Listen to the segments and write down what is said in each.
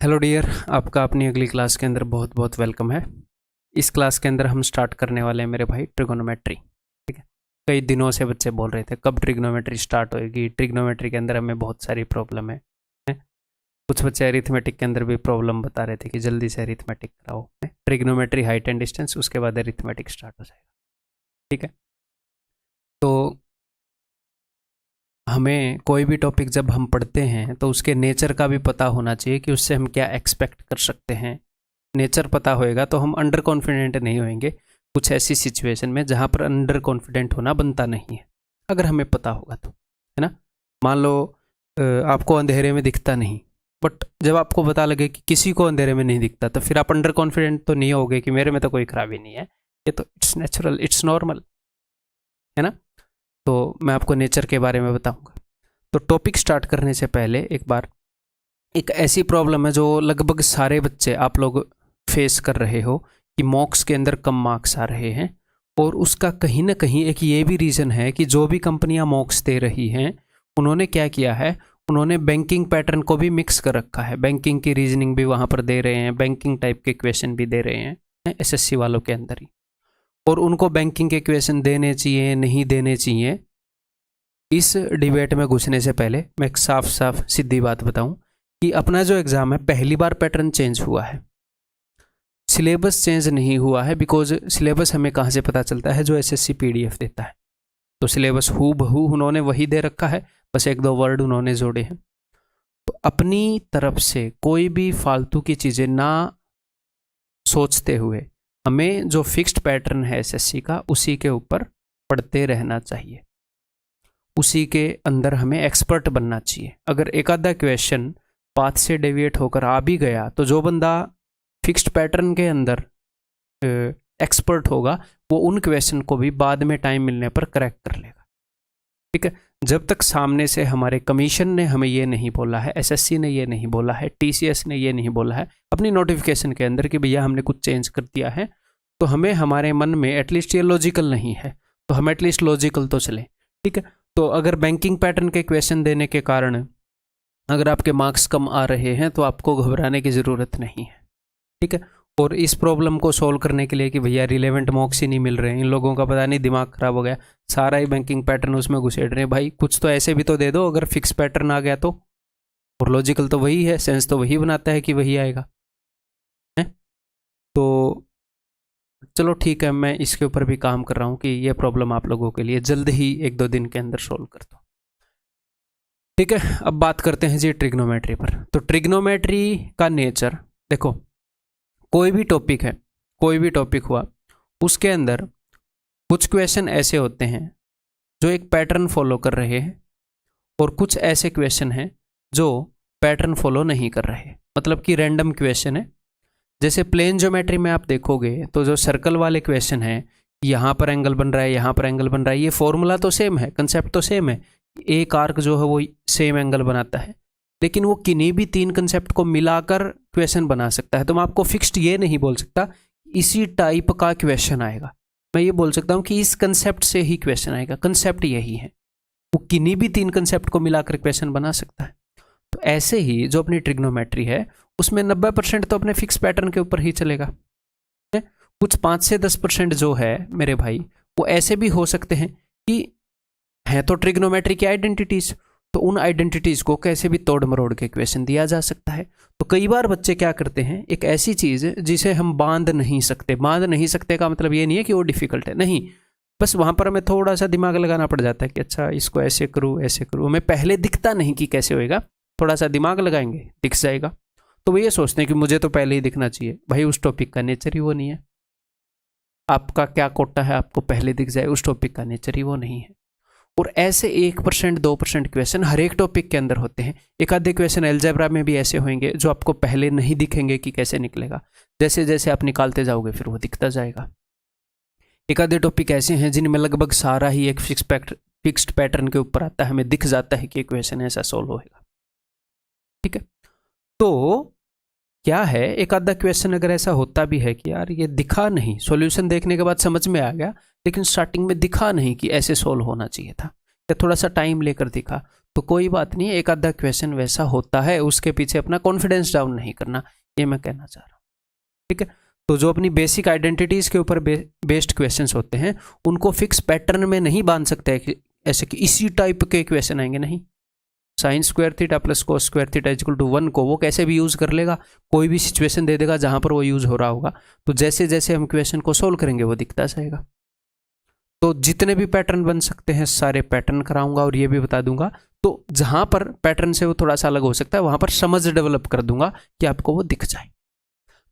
Hello dear, आपका अपनी अगली क्लास के अंदर बहुत बहुत वेलकम है। इस क्लास के अंदर हम स्टार्ट करने वाले हैं मेरे भाई ट्रिगोनोमेट्री। ठीक है, कई दिनों से बच्चे बोल रहे थे कब ट्रिगोनोमेट्री स्टार्ट होएगी। ट्रिगोनोमेट्री के अंदर हमें बहुत सारी प्रॉब्लम है। कुछ बच्चे अरिथमेटिक के अंदर भी प्रॉब्लम बता रहे थे कि जल्दी से अरिथमेटिक कराओ। ट्रिगोनोमेट्री हाइट एंड डिस्टेंस, उसके बाद अरिथमेटिक स्टार्ट हो जाएगा। ठीक है, तो हमें कोई भी टॉपिक जब हम पढ़ते हैं तो उसके नेचर का भी पता होना चाहिए कि उससे हम क्या एक्सपेक्ट कर सकते हैं। नेचर पता होएगा तो हम अंडर कॉन्फिडेंट नहीं होंगे कुछ ऐसी सिचुएशन में जहाँ पर अंडर कॉन्फिडेंट होना बनता नहीं है, अगर हमें पता होगा तो, है ना। मान लो आपको अंधेरे में दिखता नहीं, बट जब आपको पता लगे कि किसी को अंधेरे में नहीं दिखता तो फिर आप अंडर कॉन्फिडेंट तो नहीं होगे कि मेरे में तो कोई खराबी नहीं है, ये तो इट्स नेचुरल, इट्स नॉर्मल, है ना। तो मैं आपको नेचर के बारे में बताऊंगा। तो टॉपिक स्टार्ट करने से पहले एक बार, एक ऐसी प्रॉब्लम है जो लगभग सारे बच्चे आप लोग फेस कर रहे हो कि मॉक्स के अंदर कम मार्क्स आ रहे हैं, और उसका कहीं ना कहीं एक ये भी रीज़न है कि जो भी कंपनियां मॉक्स दे रही हैं उन्होंने क्या किया है, उन्होंने बैंकिंग पैटर्न को भी मिक्स कर रखा है। बैंकिंग की रीजनिंग भी वहाँ पर दे रहे हैं, बैंकिंग टाइप के क्वेश्चन भी दे रहे हैं एसएससी वालों के अंदर ही। और उनको बैंकिंग के क्वेश्चन देने चाहिए नहीं देने चाहिए, इस डिबेट में घुसने से पहले मैं एक साफ साफ सीधी बात बताऊं कि अपना जो एग्ज़ाम है पहली बार पैटर्न चेंज हुआ है, सिलेबस चेंज नहीं हुआ है। बिकॉज सिलेबस हमें कहाँ से पता चलता है, जो एसएससी पीडीएफ देता है। तो सिलेबस हू बहू उन्होंने वही दे रखा है, बस एक दो वर्ड उन्होंने जोड़े हैं। तो अपनी तरफ से कोई भी फालतू की चीज़ें ना सोचते हुए हमें जो फिक्स्ड पैटर्न है एसएससी का उसी के ऊपर पढ़ते रहना चाहिए, उसी के अंदर हमें एक्सपर्ट बनना चाहिए। अगर एक आधा क्वेश्चन पाथ से डेविएट होकर आ भी गया तो जो बंदा फिक्स्ड पैटर्न के अंदर एक्सपर्ट होगा वो उन क्वेश्चन को भी बाद में टाइम मिलने पर करेक्ट कर लेगा। ठीक है, जब तक सामने से हमारे कमीशन ने हमें ये नहीं बोला है, एसएससी ने ये नहीं बोला है, टीसीएस ने ये नहीं बोला है अपनी नोटिफिकेशन के अंदर कि भैया हमने कुछ चेंज कर दिया है, तो हमें हमारे मन में एटलीस्ट ये लॉजिकल नहीं है तो हम एटलीस्ट लॉजिकल तो चलें। ठीक है, तो अगर बैंकिंग पैटर्न के क्वेश्चन देने के कारण अगर आपके मार्क्स कम आ रहे हैं तो आपको घबराने की ज़रूरत नहीं है। ठीक है, और इस प्रॉब्लम को सॉल्व करने के लिए कि भैया रिलेवेंट मार्क्स ही नहीं मिल रहे हैं, इन लोगों का पता नहीं दिमाग खराब हो गया, सारा ही बैंकिंग पैटर्न उसमें घुसेड़ रहे हैं। भाई कुछ तो ऐसे भी तो दे दो, अगर फिक्स पैटर्न आ गया तो, और लॉजिकल तो वही है, सेंस तो वही बनाता है कि वही आएगा है। तो चलो ठीक है, मैं इसके ऊपर भी काम कर रहा हूँ कि ये प्रॉब्लम आप लोगों के लिए जल्द ही एक दो दिन के अंदर सोल्व कर दो। ठीक है, अब बात करते हैं जी ट्रिग्नोमेट्री पर। तो ट्रिग्नोमेट्री का नेचर देखो, कोई भी टॉपिक है, कोई भी टॉपिक हुआ, उसके अंदर कुछ क्वेश्चन ऐसे होते हैं जो एक पैटर्न फॉलो कर रहे हैं, और कुछ ऐसे क्वेश्चन हैं जो पैटर्न फॉलो नहीं कर रहे, मतलब कि रैंडम क्वेश्चन है। जैसे प्लेन ज्योमेट्री में आप देखोगे तो जो सर्कल वाले क्वेश्चन हैं, यहाँ पर एंगल बन रहा है, यहाँ पर एंगल बन रहा है, ये फॉर्मूला तो सेम है, कंसेप्ट तो सेम है, एक आर्क जो है वो सेम एंगल बनाता है, लेकिन वो किन्हीं भी तीन कंसेप्ट को मिलाकर क्वेश्चन बना सकता है। तो मैं आपको फिक्स्ड ये नहीं बोल सकता इसी टाइप का क्वेश्चन आएगा, मैं ये बोल सकता हूँ कि इस कंसेप्ट से ही क्वेश्चन आएगा, कंसेप्ट यही है, वो किन्हीं भी तीन कंसेप्ट को मिलाकर क्वेश्चन बना सकता है। तो ऐसे ही जो अपनी ट्रिग्नोमेट्री है उसमें 90% तो अपने फिक्स पैटर्न के ऊपर ही चलेगा। कुछ 5 से 10% जो है मेरे भाई वो ऐसे भी हो सकते हैं कि हैं तो ट्रिग्नोमेट्री की आइडेंटिटीज, तो उन आइडेंटिटीज को कैसे भी तोड़ मरोड़ के क्वेश्चन दिया जा सकता है। तो कई बार बच्चे क्या करते हैं, एक ऐसी चीज़ जिसे हम बांध नहीं सकते, बांध नहीं सकते का मतलब ये नहीं है कि वो डिफिकल्ट है, नहीं, बस वहाँ पर हमें थोड़ा सा दिमाग लगाना पड़ जाता है कि अच्छा इसको ऐसे करूँ ऐसे करूँ, हमें पहले दिखता नहीं कि कैसे होएगा, थोड़ा सा दिमाग लगाएंगे दिख जाएगा। तो वो ये सोचते हैं कि मुझे तो पहले ही दिखना चाहिए। भाई उस टॉपिक का नेचर ही वो नहीं है, आपका क्या कोटा है आपको पहले दिख जाए, उस टॉपिक का नेचर ही वो नहीं है। और ऐसे 1% 2% क्वेश्चन हर एक टॉपिक के अंदर होते हैं। एक आधे क्वेश्चन अलजेब्रा में भी ऐसे होंगे जो आपको पहले नहीं दिखेंगे कि कैसे निकलेगा, जैसे जैसे आप निकालते जाओगे फिर वो दिखता जाएगा। एक आधे टॉपिक ऐसे हैं जिनमें लगभग सारा ही एक फिक्स्ड पैटर्न के ऊपर आता है, हमें दिख जाता है कि क्वेश्चन ऐसा सोल्व होएगा। ठीक है, तो क्या है, एक आधा क्वेश्चन अगर ऐसा होता भी है कि यार ये दिखा नहीं, सॉल्यूशन देखने के बाद समझ में आ गया लेकिन स्टार्टिंग में दिखा नहीं कि ऐसे सोल्व होना चाहिए था, या थोड़ा सा टाइम लेकर दिखा, तो कोई बात नहीं, एक आधा क्वेश्चन वैसा होता है, उसके पीछे अपना कॉन्फिडेंस डाउन नहीं करना, ये मैं कहना चाह रहा हूँ। ठीक है, तो जो अपनी बेसिक आइडेंटिटीज के ऊपर बेस्ड क्वेश्चंस होते हैं उनको फिक्स पैटर्न में नहीं बांध सकते हैं कि ऐसे कि इसी टाइप के क्वेश्चन आएंगे, नहीं। Sine square theta plus cos square theta equal to 1 को वो कैसे भी यूज़ कर लेगा, कोई भी सिचुएशन दे देगा जहाँ पर वो यूज़ हो रहा होगा, तो जैसे जैसे हम क्वेश्चन को सोल्व करेंगे वो दिखता जाएगा। तो जितने भी पैटर्न बन सकते हैं सारे पैटर्न कराऊंगा और ये भी बता दूंगा, तो जहाँ पर पैटर्न से वो थोड़ा सा अलग हो सकता है वहाँ पर समझ डेवलप कर दूंगा कि आपको वो दिख जाए।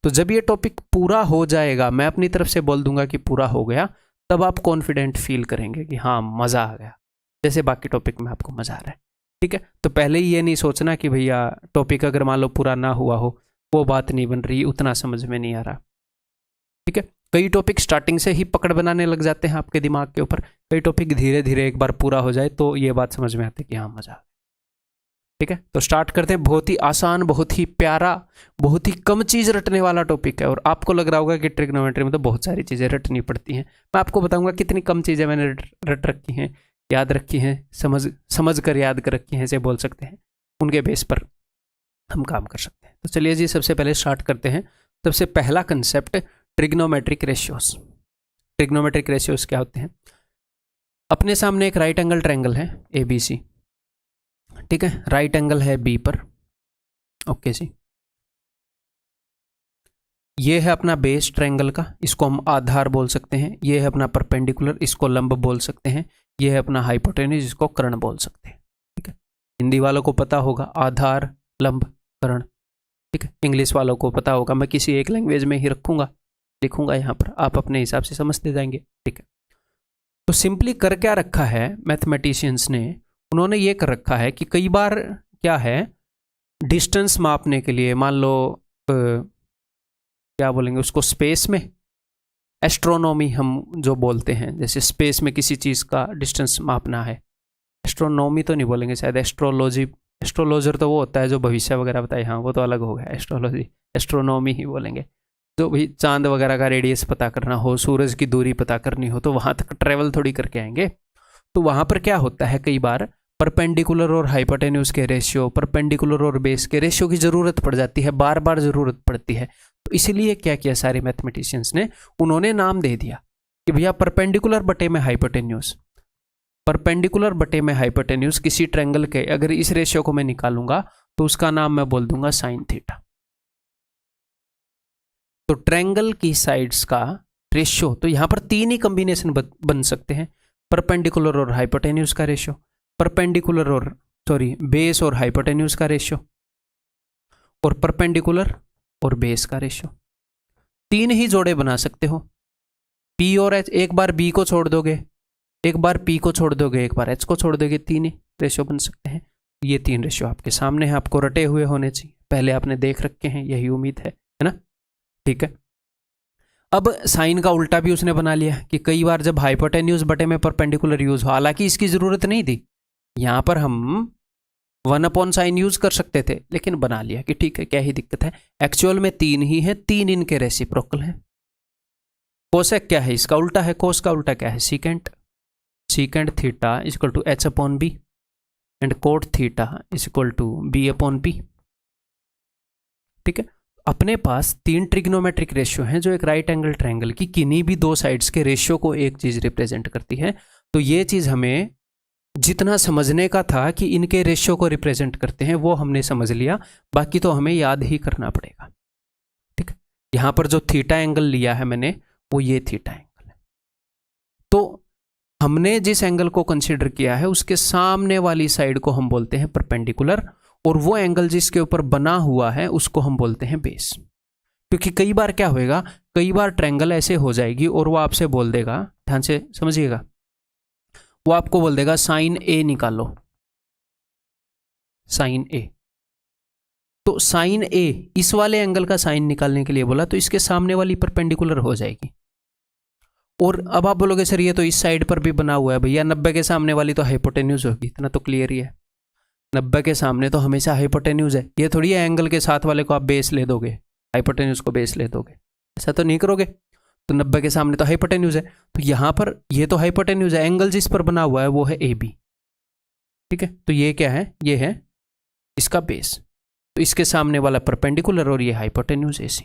तो जब ये टॉपिक पूरा हो जाएगा, मैं अपनी तरफ से बोल दूंगा कि पूरा हो गया, तब आप कॉन्फिडेंट फील करेंगे कि हाँ मज़ा आ गया, जैसे बाकी टॉपिक में आपको मज़ा आ रहा है। ठीक है, तो पहले ही ये नहीं सोचना कि भैया टॉपिक अगर मान लो पूरा ना हुआ हो, वो बात नहीं बन रही, उतना समझ में नहीं आ रहा। ठीक है, कई टॉपिक स्टार्टिंग से ही पकड़ बनाने लग जाते हैं आपके दिमाग के ऊपर, कई टॉपिक धीरे धीरे एक बार पूरा हो जाए तो ये बात समझ में आती है कि हाँ मज़ा आ गया। ठीक है, तो स्टार्ट करते हैं। बहुत ही आसान, बहुत ही प्यारा, बहुत ही कम चीज़ रटने वाला टॉपिक है। और आपको लग रहा होगा कि ट्रिग्नोमेट्री में तो बहुत सारी चीज़ें रटनी पड़ती हैं, मैं आपको बताऊंगा कितनी कम चीज़ें मैंने रट रखी हैं, याद रखी हैं, समझ कर याद कर रखी हैं, ऐसे बोल सकते हैं। उनके बेस पर हम काम कर सकते हैं। तो चलिए जी, सबसे पहले स्टार्ट करते हैं। सबसे पहला concept, trigonometric ratios. Trigonometric ratios क्या होते हैं? अपने सामने एक राइट एंगल ट्रायंगल है ABC। ठीक है, राइट एंगल है B पर। ओके जी, ये है अपना बेस ट्रायंगल का, इसको हम आधार बोल सकते हैं। ये है अपना परपेंडिकुलर, इसको लंब बोल सकते हैं। ये है अपना हाइपोटेन्यूज, इसको कर्ण बोल सकते हैं। ठीक है, हिंदी वालों को पता होगा आधार, लंब, कर्ण। ठीक है, इंग्लिश वालों को पता होगा, मैं किसी एक लैंग्वेज में ही रखूंगा, लिखूंगा यहाँ पर, आप अपने हिसाब से समझते जाएंगे। ठीक है, तो सिंपली कर क्या रखा है मैथमेटिशियंस ने, उन्होंने ये कर रखा है कि कई बार क्या है, डिस्टेंस मापने के लिए, मान लो क्या बोलेंगे उसको, स्पेस में एस्ट्रोनॉमी हम जो बोलते हैं, जैसे स्पेस में किसी चीज़ का डिस्टेंस मापना है, एस्ट्रोनॉमी तो नहीं बोलेंगे शायद, एस्ट्रोलॉजी, एस्ट्रोलॉजर तो वो होता है जो भविष्य वगैरह बताए, हाँ वो तो अलग हो गया, एस्ट्रोलॉजी, एस्ट्रोनॉमी ही बोलेंगे। जो भी चांद वगैरह का रेडियस पता करना हो, सूरज की दूरी पता करनी हो, तो वहाँ तक ट्रेवल थोड़ी करके आएंगे। तो वहाँ पर क्या होता है, कई बार परपेंडिकुलर और हाइपोटेन्यूज के रेशियो, परपेंडिकुलर और बेस के रेशियो की ज़रूरत पड़ जाती है, बार बार ज़रूरत पड़ती है। तो इसीलिए क्या किया सारे मैथमेटिशियंस ने, उन्होंने नाम दे दिया कि भैया परपेंडिकुलर बटे में हाइपोटेन्यूज, परपेंडिकुलर बटे में हाइपोटेन्यूज किसी ट्रायंगल के अगर इस रेशियो को मैं निकालूंगा तो उसका नाम मैं बोल दूंगा साइन थीटा। तो ट्रायंगल की साइड्स का रेशियो, तो यहां पर तीन ही कॉम्बिनेशन बन सकते हैं, परपेंडिकुलर और हाइपोटेन्यूज का रेशियो, परपेंडिकुलर और बेस और हाइपोटेन्यूज का रेशियो, और परपेंडिकुलर और बेस का रेशियो। तीन ही जोड़े बना सकते हो, P और H। एक बार B को छोड़ दोगे, एक बार P को छोड़ दोगे, एक बार H को छोड़ दोगे, तीन ही रेशियो बन सकते हैं। ये तीन रेशियो आपके सामने हैं, आपको रटे हुए होने चाहिए, पहले आपने देख रखे हैं, यही उम्मीद है ना। ठीक है, अब साइन का उल्टा भी उसने बना लिया कि कई बार जब हाइपोटेन्यूज बटे में परपेंडिकुलर यूज हो, हालांकि इसकी जरूरत नहीं थी, यहां पर हम 1/sin यूज कर सकते थे, लेकिन बना लिया कि ठीक है, क्या ही दिक्कत है। एक्चुअल में तीन ही है, तीन इनके रेसिप्रोकल हैं। कोसेक क्या है, इसका उल्टा है, कोस का उल्टा क्या है, secant, secant theta is equal to H/B and cot theta is equal to B/P। ठीक है, अपने पास तीन ट्रिग्नोमेट्रिक रेशियो हैं जो एक राइट एंगल ट्रायंगल की किन्हीं भी दो साइड्स के रेशियो को एक चीज रिप्रेजेंट करती है। तो ये चीज हमें जितना समझने का था कि इनके रेशियो को रिप्रेजेंट करते हैं वो हमने समझ लिया, बाकी तो हमें याद ही करना पड़ेगा। ठीक है, यहां पर जो थीटा एंगल लिया है मैंने, वो ये थीटा एंगल है। तो हमने जिस एंगल को कंसीडर किया है उसके सामने वाली साइड को हम बोलते हैं परपेंडिकुलर, और वो एंगल जिसके ऊपर बना हुआ है उसको हम बोलते हैं बेस। क्योंकि कई बार क्या होएगा, कई बार ट्रायंगल ऐसे हो जाएगी और वो आपसे बोल देगा, ध्यान से समझिएगा, वो आपको बोल देगा साइन A निकालो, साइन A। तो साइन A, इस वाले एंगल का साइन निकालने के लिए बोला, तो इसके सामने वाली परपेंडिकुलर हो जाएगी। और अब आप बोलोगे सर ये तो इस साइड पर भी बना हुआ है, भैया 90 के सामने वाली तो हाइपोटेन्यूज होगी, इतना तो क्लियर ही है, 90 के सामने तो हमेशा हाइपोटेन्यूज है। ये थोड़ी है एंगल के साथ वाले को आप बेस ले दोगे, हाइपोटेन्यूज को बेस ले दोगे, ऐसा तो नहीं करोगे। तो 90 के सामने तो हाइपोटेन्यूज है, तो यहां पर ये तो हाइपोटेन्यूज है, एंगल जिस पर बना हुआ है वो है AB। ठीक है, तो ये क्या है, ये है इसका बेस, तो इसके सामने वाला परपेंडिकुलर और ये हाइपोटेन्यूज AC।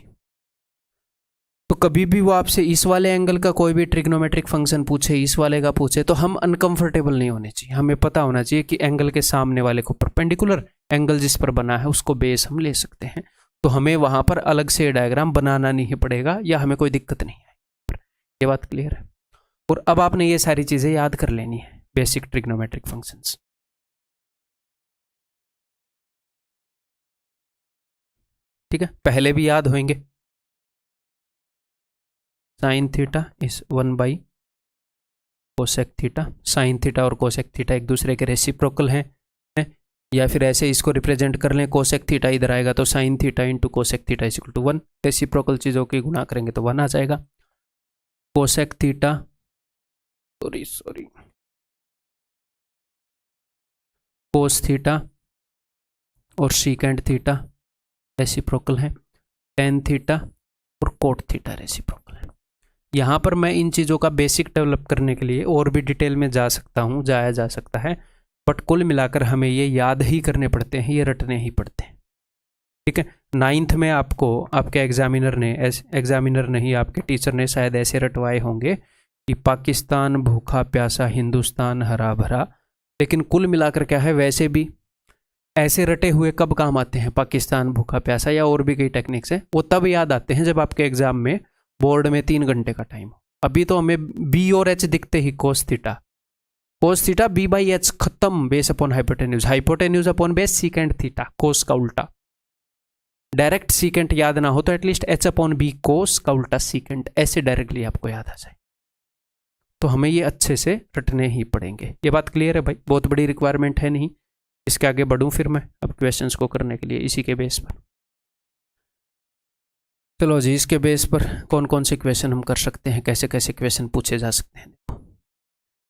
तो कभी भी वो आपसे इस वाले एंगल का कोई भी ट्रिग्नोमेट्रिक फंक्शन पूछे, इस वाले का पूछे, तो हम अनकंफर्टेबल नहीं होने चाहिए। हमें पता होना चाहिए कि एंगल के सामने वाले को परपेंडिकुलर, एंगल जिस पर बना है उसको बेस हम ले सकते हैं। तो हमें वहां पर अलग से डायग्राम बनाना नहीं पड़ेगा या हमें कोई दिक्कत नहीं है। ये बात क्लियर है। और अब आपने ये सारी चीजें याद कर लेनी है, बेसिक ट्रिग्नोमेट्रिक फंक्शंस। ठीक है, पहले भी याद होंगे। Sign theta is 1 / cosec theta. Sine theta और कोसेक थीटा एक दूसरे के रेसिप्रोकल हैं, या फिर ऐसे इसको रिप्रेजेंट कर लें, कोसेक थीटा इधर आएगा तो sine theta into cosec theta is equal to 1। Reciprocal चीज़ों की गुणा करेंगे तो 1 आ जाएगा। Cosec theta, sorry cos theta और सीकेंट थीटा रेसिप्रोकल है। टेन थीटा और कोट थीटा रेसिप्रोकल है। यहाँ पर मैं इन चीज़ों का बेसिक डेवलप करने के लिए और भी डिटेल में जा सकता हूँ, जाया जा सकता है, बट कुल मिलाकर हमें ये याद ही करने पड़ते हैं, ये रटने ही पड़ते हैं। ठीक है, 9th में आपको आपके एग्जामिनर नहीं, आपके टीचर ने शायद ऐसे रटवाए होंगे कि पाकिस्तान भूखा प्यासा, हिंदुस्तान हरा भरा। लेकिन कुल मिलाकर क्या है, वैसे भी ऐसे रटे हुए कब काम आते हैं, पाकिस्तान भूखा प्यासा या और भी कई टेक्निक्स हैं, वो तब याद आते हैं जब आपके एग्जाम में बोर्ड में 3 घंटे का टाइम हो। अभी तो हमें बी और एच दिखते ही कोस थीटा b/h खत्म, base upon hypotenuse, hypotenuse upon base, secant theta, cos का उल्टा। डायरेक्ट सीकेंट याद ना हो तो एटलीस्ट h/b कोस का उल्टा सीकेंट, ऐसे डायरेक्टली आपको याद आ जाए। तो हमें ये अच्छे से रटने ही पड़ेंगे। ये बात क्लियर है भाई, बहुत बड़ी रिक्वायरमेंट है नहीं। इसके आगे बढ़ूं फिर मैं अब क्वेश्चंस को करने के लिए इसी के बेस पर। चलो जी, इसके बेस पर कौन कौन से क्वेश्चन हम कर सकते हैं, कैसे कैसे क्वेश्चन पूछे जा सकते हैं।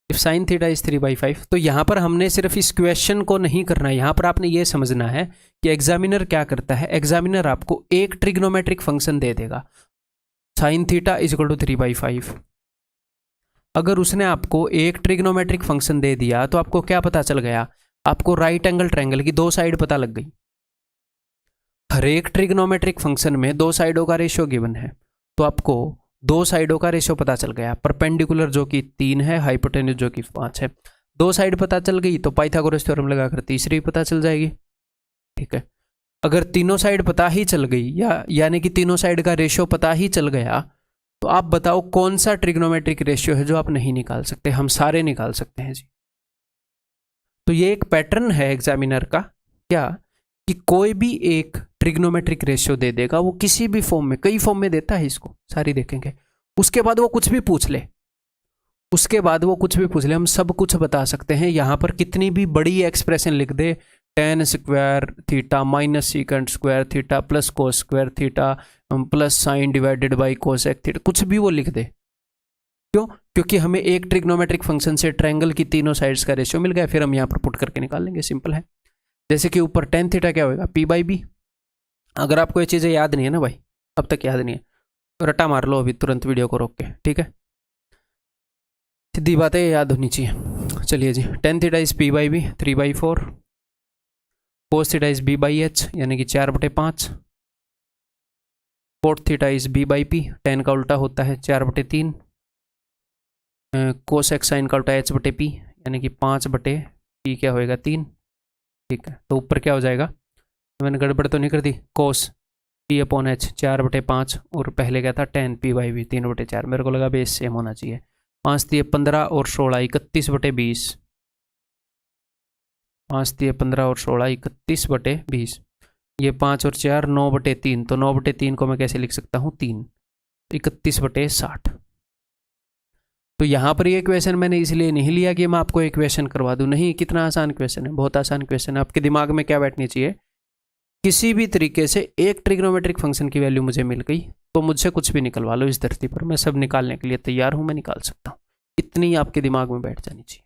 इफ साइन थीटा इज 3/5, तो यहाँ पर हमने सिर्फ इस क्वेश्चन को नहीं करना है, यहाँ पर आपने ये समझना है कि एग्जामिनर क्या करता है। एग्जामिनर आपको एक ट्रिग्नोमेट्रिक फंक्शन दे देगा, sine theta is equal to 3/5। अगर उसने आपको एक ट्रिग्नोमेट्रिक फंक्शन दे दिया तो आपको क्या पता चल गया, आपको राइट एंगल ट्रायंगल की 2 साइड पता लग गई। हर एक ट्रिग्नोमेट्रिक फंक्शन में 2 साइडों का रेशियो गिवन है, तो आपको 2 साइडों का रेशियो पता चल गया। परपेंडिकुलर जो कि 3 है, हाइपोटेन्यूज जो कि 5 है। 2 साइड पता चल गई तो पाइथागोरस थ्योरम लगाकर तीसरी पता चल जाएगी। ठीक है, अगर तीनों साइड पता ही चल गई, यानी कि तीनों साइड का रेशियो पता ही चल गया, तो आप बताओ कौन सा ट्रिग्नोमेट्रिक रेशियो है जो आप नहीं निकाल सकते। हम सारे निकाल सकते हैं जी। तो ये एक पैटर्न है एग्जामिनर का, क्या कि कोई भी एक ट्रिग्नोमेट्रिक रेशियो दे देगा, वो किसी भी फॉर्म में, कई फॉर्म में देता है इसको, सारी देखेंगे। उसके बाद वो कुछ भी पूछ ले, हम सब कुछ बता सकते हैं। यहां पर कितनी भी बड़ी एक्सप्रेशन लिख दे, tan square theta minus secant square theta plus cos square theta plus sign divided by cosec theta, कुछ भी वो लिख दे। क्यों? क्योंकि हमें एक ट्रिग्नोमेट्रिक फंक्शन से ट्रायंगल की तीनों साइड्स का रेशियो मिल गया, फिर हम यहाँ पर पुट करके निकाल लेंगे, सिंपल है। जैसे कि ऊपर tan थीटा क्या होगा, p/b। अगर आपको ये चीज़ें याद नहीं है ना भाई, अब तक याद नहीं है, रटा मार लो अभी तुरंत वीडियो को रोक के, ठीक है। सीधी बातें याद होनी चाहिए। चलिए जी, tan theta is p/b 3/4, cos theta is b/h यानी कि 4/5, coat theta is b/p, tan का उल्टा होता है 4/3, कोसेक साइन का उल्टा h/p यानी कि 5/p क्या होएगा 3। ठीक है, तो ऊपर क्या हो जाएगा, मैंने गड़बड़ तो नहीं कर दी, कोस p/h 4/5 और पहले क्या था tan p/b 3/4। मेरे को लगा बेस सेम होना चाहिए। 5 × 15 और 16 31/20, 5 × 15 और 16 31/20। ये 5 और 4 9/3, तो 9/3 को मैं कैसे लिख सकता हूँ 3, 31/60। तो यहाँ पर ये क्वेश्चन मैंने इसलिए नहीं लिया कि मैं आपको एक क्वेश्चन करवा दूँ, नहीं, कितना आसान क्वेश्चन है, बहुत आसान क्वेश्चन है। आपके दिमाग में क्या बैठनी चाहिए, किसी भी तरीके से एक ट्रिग्नोमेट्रिक फंक्शन की वैल्यू मुझे मिल गई तो मुझसे कुछ भी निकलवा लो इस धरती पर, मैं सब निकालने के लिए तैयार हूँ, मैं निकाल सकता हूँ। इतनी आपके दिमाग में बैठ जानी चाहिए।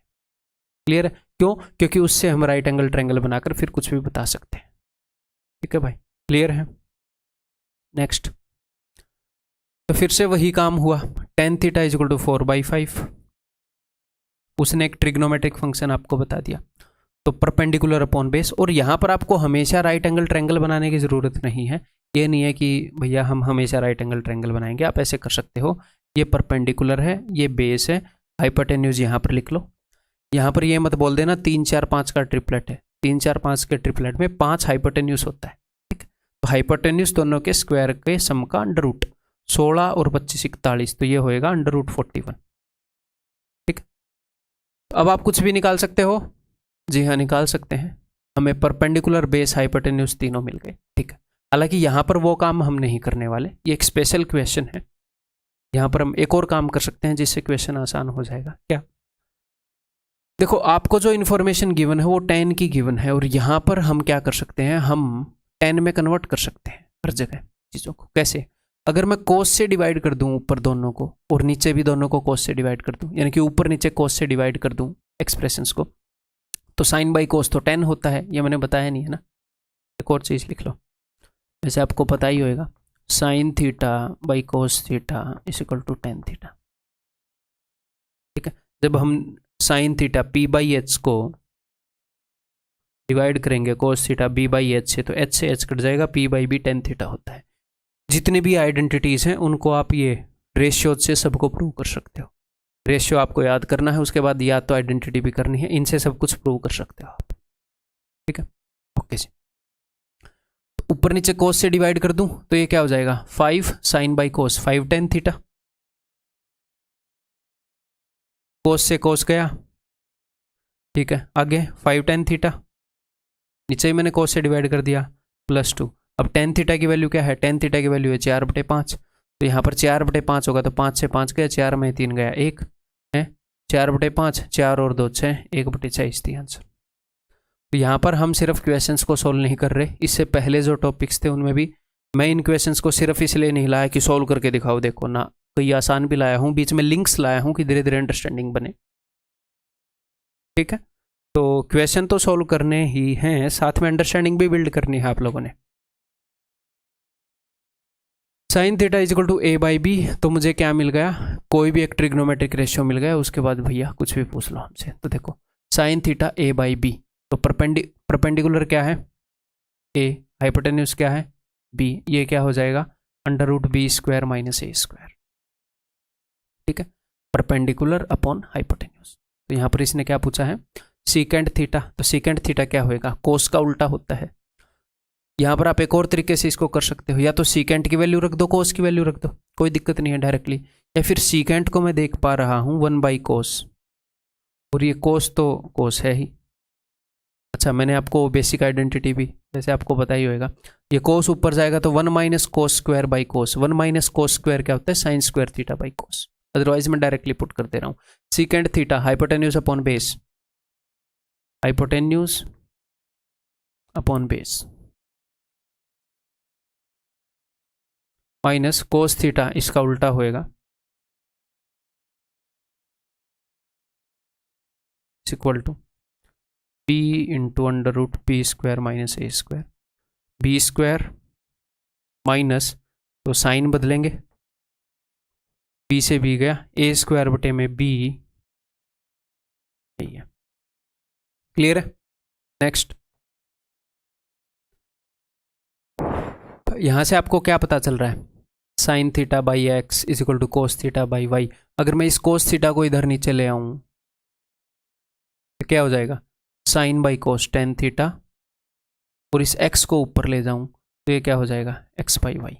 क्लियर है? क्यों? क्योंकि उससे हम राइट एंगल ट्रायंगल बनाकर फिर कुछ भी बता सकते हैं। ठीक है भाई, क्लियर है? नेक्स्ट, तो फिर से वही काम हुआ, tan theta is equal to 4/5। उसने एक ट्रिग्नोमेट्रिक फंक्शन आपको बता दिया, तो परपेंडिकुलर अपॉन बेस। और यहाँ पर आपको हमेशा राइट एंगल ट्रायंगल बनाने की ज़रूरत नहीं है। ये नहीं है कि भैया हम हमेशा राइट एंगल ट्रायंगल बनाएंगे, आप ऐसे कर सकते हो। ये परपेंडिकुलर है, ये बेस है, हाइपोटेन्यूज यहाँ पर लिख लो। यहाँ पर ये मत बोल देना 3 4 5 का ट्रिपलेट है। 3 4 5 के ट्रिपलेट में 5 हाइपोटेन्यूज होता है, ठीक। तो हाइपोटेन्यूज दोनों के स्क्वायर के सम का अंडर रूट, 16 और 25 41, तो ये होएगा अंडर रूट 41, ठीक। अब आप कुछ भी निकाल सकते हो। जी हाँ, निकाल सकते हैं। हमें परपेंडिकुलर बेस हाइपोटेन्यूज तीनों मिल गए, ठीक है। हालांकि यहाँ पर वो काम हम नहीं करने वाले, ये एक स्पेशल क्वेश्चन है। यहाँ पर हम एक और काम कर सकते हैं जिससे क्वेश्चन आसान हो जाएगा। क्या? देखो, आपको जो इन्फॉर्मेशन गिवन है वो 10 की गिवन है, और यहाँ पर हम क्या कर सकते हैं, हम 10 में कन्वर्ट कर सकते हैं हर जगह चीज़ों को। कैसे? अगर मैं कोस से डिवाइड कर दूं ऊपर दोनों को, और नीचे भी दोनों को कोस से डिवाइड कर दूं, यानी कि ऊपर नीचे कोस से डिवाइड कर दूं एक्सप्रेशंस को, तो साइन बाई कोस तो 10 होता है। ये मैंने बताया नहीं है ना। एक और चीज़ लिख लो, वैसे आपको पता ही होएगा, sine theta by cos theta is equal to 10 theta, ठीक है। जब हम sine theta P by H को डिवाइड करेंगे cos theta B by H से, तो एच से एच कट जाएगा, पी बाई बी 10 थीटा होता है। जितने भी आइडेंटिटीज़ हैं उनको आप ये रेशियो से सबको प्रूव कर सकते हो। रेशियो आपको याद करना है, उसके बाद या तो आइडेंटिटी भी करनी है, इनसे सब कुछ प्रूव कर सकते हो आप, ठीक है। ओके जी, ऊपर नीचे कोस से डिवाइड कर दूं तो ये क्या हो जाएगा, 5 साइन बाई कोस 5 10 थीटा, कोस से कोस गया, ठीक है। आगे 5 10 थीटा, नीचे ही मैंने कोस से डिवाइड कर दिया, +2। अब 10 थीटा की वैल्यू क्या है, 10 थीटा की वैल्यू है 4/5, तो यहाँ पर 4/5 होगा, तो 5 से 5 गया, 4 में 3 गया 1 है, 4/5, 4 और 2 6, 1/6 इसकी आंसर। तो यहाँ पर हम सिर्फ क्वेश्चंस को सोल्व नहीं कर रहे, इससे पहले जो टॉपिक्स थे उनमें भी मैं इन क्वेश्चंस को सिर्फ इसलिए नहीं लाया कि सोल्व करके दिखाओ, देखो ना, कोई आसान भी लाया हूँ, बीच में लिंक्स लाया हूँ कि धीरे धीरे अंडरस्टैंडिंग बने, ठीक है। तो क्वेश्चन तो सोल्व करने ही हैं, साथ में अंडरस्टैंडिंग भी बिल्ड करनी है आप लोगों ने। Sine theta is equal to A by B, तो मुझे क्या मिल गया, कोई भी एक ट्रिग्नोमेट्रिक रेशियो मिल गया। उसके बाद भैया कुछ भी पूछ लो हमसे। तो देखो, sine theta A by B, तो परपेंडिकुलर क्या है, ए, हाइपोटेन्यूज क्या है, बी, ये क्या हो जाएगा, under root B square minus A square, ठीक है। Perpendicular upon hypotenuse. तो यहाँ पर इसने क्या पूछा है, सीकेंट थीटा, तो सीकेंट थीटा क्या होएगा, कोस का उल्टा होता है। यहाँ पर आप एक और तरीके से इसको कर सकते हो, या तो सीकेंट की वैल्यू रख दो, कोस की वैल्यू रख दो, कोई दिक्कत नहीं है डायरेक्टली, या फिर सीकेंट को मैं देख पा रहा हूँ 1 बाई कोस, और ये कोस तो कोस है ही। अच्छा, मैंने आपको बेसिक आइडेंटिटी भी जैसे आपको पता ही होएगा, ये कोस ऊपर जाएगा तो 1 minus cos square by cos, 1 minus cos square क्या होता है, sine square theta by cos. Otherwise मैं डायरेक्टली पुट कर दे रहा हूँ, secant theta hypotenuse upon base, hypotenuse upon base minus cos theta, इसका उल्टा होएगा, equal to B into under root B square minus A square, B square minus, तो sign बदलेंगे, बी से बी गया, ए स्क्वायर बटे में बी, है क्लियर है। नेक्स्ट, यहां से आपको क्या पता चल रहा है, sine theta by X is equal to cos theta by Y. अगर मैं इस कोस थीटा को इधर नीचे ले आऊं तो क्या हो जाएगा, साइन बाई कोस 10 थीटा, और इस एक्स को ऊपर ले जाऊं तो ये क्या हो जाएगा, एक्स बाई वाई,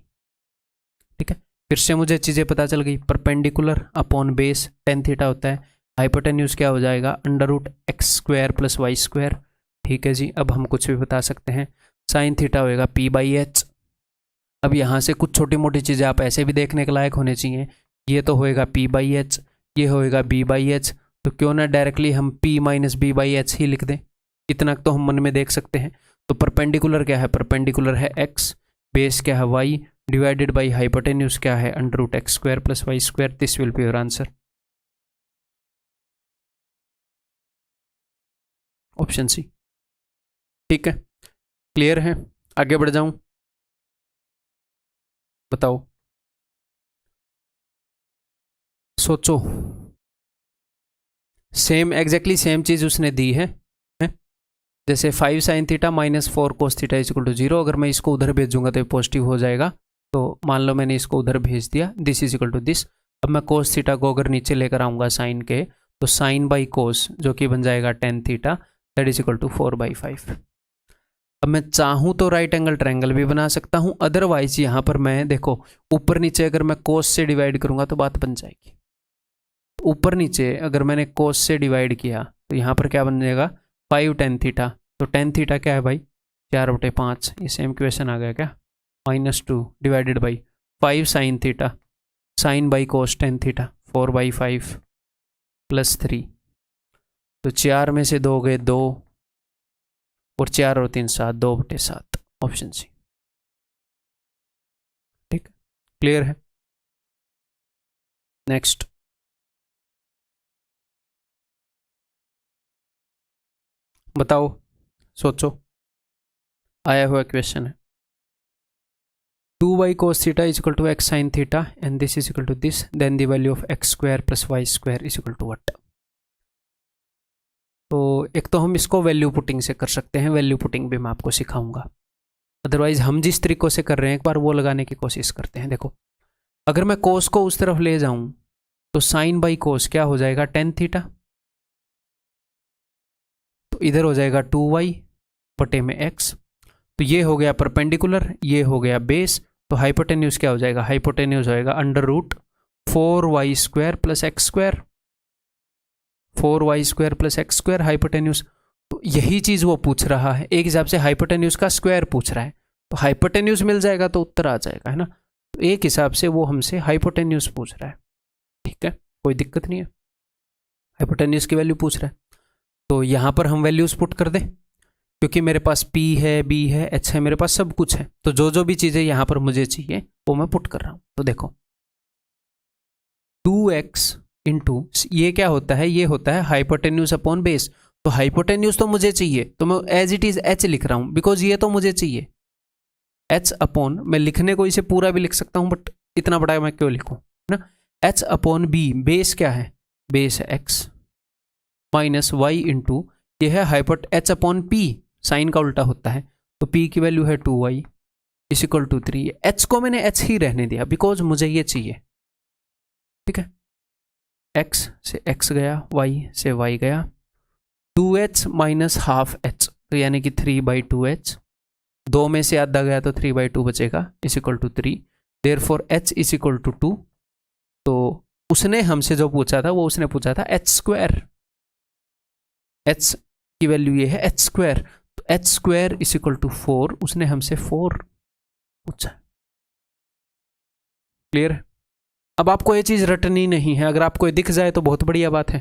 ठीक है। फिर से मुझे चीज़ें पता चल गई, परपेंडिकुलर अपॉन बेस 10 थीटा होता है, हाइपोटेन्यूज क्या हो जाएगा, under root x square plus Y square, ठीक है जी। अब हम कुछ भी बता सकते हैं, साइन थीटा होएगा पी बाई एच। अब यहाँ से कुछ छोटी मोटी चीज़ें आप ऐसे भी देखने के लायक होने चाहिए, ये तो होएगा पी बाई एच, ये होएगा बी बाई एच, तो क्यों ना डायरेक्टली हम P minus B by H ही लिख दें, इतना तो हम मन में देख सकते हैं। तो परपेंडिकुलर क्या है, परपेंडिकुलर है एक्स, बेस क्या है वाई, डिवाइडेड बाई हाइपोटेन्यूज क्या है, under root x square plus Y square. This will be your answer, option सी, ठीक है। क्लियर है, आगे बढ़ जाऊं, बताओ, सोचो। सेम एग्जैक्टली सेम चीज उसने दी है, जैसे 5 sine theta minus 4 cos theta is equal to 0। अगर मैं इसको उधर भेजूंगा तो ये पॉजिटिव हो जाएगा। तो मान लो मैंने इसको उधर भेज दिया, this is equal to this. अब मैं कोस थीटा को अगर नीचे लेकर आऊँगा साइन के, तो साइन बाई कोस जो कि बन जाएगा tan theta, that is equal to 4/5। अब मैं चाहूँ तो राइट एंगल ट्रायंगल भी बना सकता हूँ, अदरवाइज यहाँ पर मैं देखो ऊपर नीचे अगर मैं कोस से डिवाइड करूँगा तो बात बन जाएगी। ऊपर नीचे अगर मैंने कोस से डिवाइड किया तो यहाँ पर क्या बन जाएगा 5 टेन थीटा। तो टेन थीटा क्या है भाई 4/5, ये सेम क्वेश्चन आ गया क्या, -2 divided by 5 sine theta, sine by cos tan theta 4/5 plus 3। तो 4 में से 2 गए 2 और 4 और 3 7, 2/7 ऑप्शन सी। ठीक, क्लियर है। नेक्स्ट, बताओ, सोचो, आया हुआ क्वेश्चन है 2y cos theta is equal to x sin theta and this is equal to this, then the value of x square plus y square is equal to what। तो एक तो हम इसको वैल्यू पुटिंग से कर सकते हैं, वैल्यू पुटिंग भी मैं आपको सिखाऊंगा। अदरवाइज हम जिस तरीकों से कर रहे हैं एक बार वो लगाने की कोशिश करते हैं। देखो अगर मैं कोस को उस तरफ ले जाऊं तो साइन बाई कोस क्या हो जाएगा टेन थीटा, तो इधर हो जाएगा 2y बटे में x। तो ये हो गया परपेंडिकुलर, ये हो गया बेस, तो हाइपोटेन्यूज क्या हो जाएगा, हाइपोटेन्यूज होएगा √4y square plus x square, 4y square plus x square hypotenuse. तो यही चीज वो पूछ रहा है, एक हिसाब से हाइपोटेन्यूज का स्क्वायर पूछ रहा है, तो हाइपोटेन्यूज मिल जाएगा तो उत्तर आ जाएगा, है ना। तो एक हिसाब से वो हमसे हाइपोटेन्यूज पूछ रहा है, ठीक है, कोई दिक्कत नहीं है, हाइपोटेन्यूज की वैल्यू पूछ रहा है। तो यहां पर हम वैल्यूज पुट कर दें, क्योंकि मेरे पास P है, B है, H है, मेरे पास सब कुछ है, तो जो जो भी चीज़ें यहाँ पर मुझे चाहिए वो मैं पुट कर रहा हूँ। तो देखो 2x इंटू ये क्या होता है, ये होता है हाइपोटेन्यूज अपॉन बेस। तो हाइपोटेन्यूज तो मुझे चाहिए, तो मैं एज इट इज h लिख रहा हूँ, बिकॉज ये तो मुझे चाहिए। h अपॉन, मैं लिखने को इसे पूरा भी लिख सकता हूँ बट इतना बड़ा मैं क्यों लिखूँ, है ना। h अपॉन b, बेस क्या है, बेस है x माइनस y इंटू ये है हाइपोट h अपॉन p, साइन का उल्टा होता है, तो p की वैल्यू है 2y is equal to 3। h को मैंने h ही रहने दिया बिकॉज मुझे ये चाहिए, ठीक है। x से x गया, y से y गया, 2h माइनस हाफ h, तो यानी कि 3/2h, 2 में से आधा गया तो 3/2 बचेगा is equal to 3। Therefore h is equal to 2। तो उसने हमसे जो पूछा था वो उसने पूछा था h स्क्वायर, h की वैल्यू ये है h स्क्वायर, तो h square is equal to 4, उसने हमसे 4 पूछा। क्लियर है। अब आपको ये चीज रटनी नहीं है, अगर आपको ये दिख जाए तो बहुत बढ़िया बात है,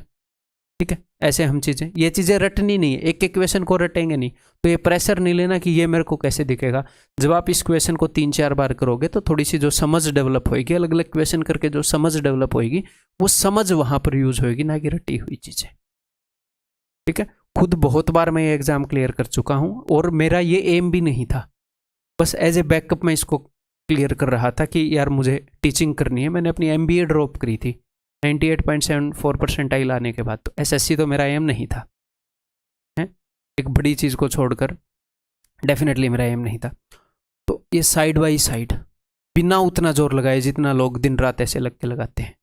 ठीक है। ऐसे हम चीजें, ये चीजें रटनी नहीं है, एक एक क्वेश्चन को रटेंगे नहीं, तो ये प्रेशर नहीं लेना कि ये मेरे को कैसे दिखेगा। जब आप इस क्वेश्चन को 3-4 बार करोगे तो थोड़ी सी जो समझ डेवलप होगी, अलग अलग क्वेश्चन करके जो समझ डेवलप होगी वो समझ वहां पर यूज होगी, ना कि रटी हुई चीजें, ठीक है। खुद बहुत बार मैं ये एग्जाम क्लियर कर चुका हूं और मेरा ये एम भी नहीं था, बस एज ए बैकअप मैं इसको क्लियर कर रहा था कि यार मुझे टीचिंग करनी है। मैंने अपनी MBA ड्रॉप करी थी 98.74 परसेंटाइल आने के बाद, तो SSC तो मेरा एम नहीं था, है एक बड़ी चीज़ को छोड़कर डेफिनेटली मेरा एम नहीं था। तो ये साइड बाई साइड बिना उतना जोर लगाए जितना लोग दिन रात ऐसे लग के लगाते हैं,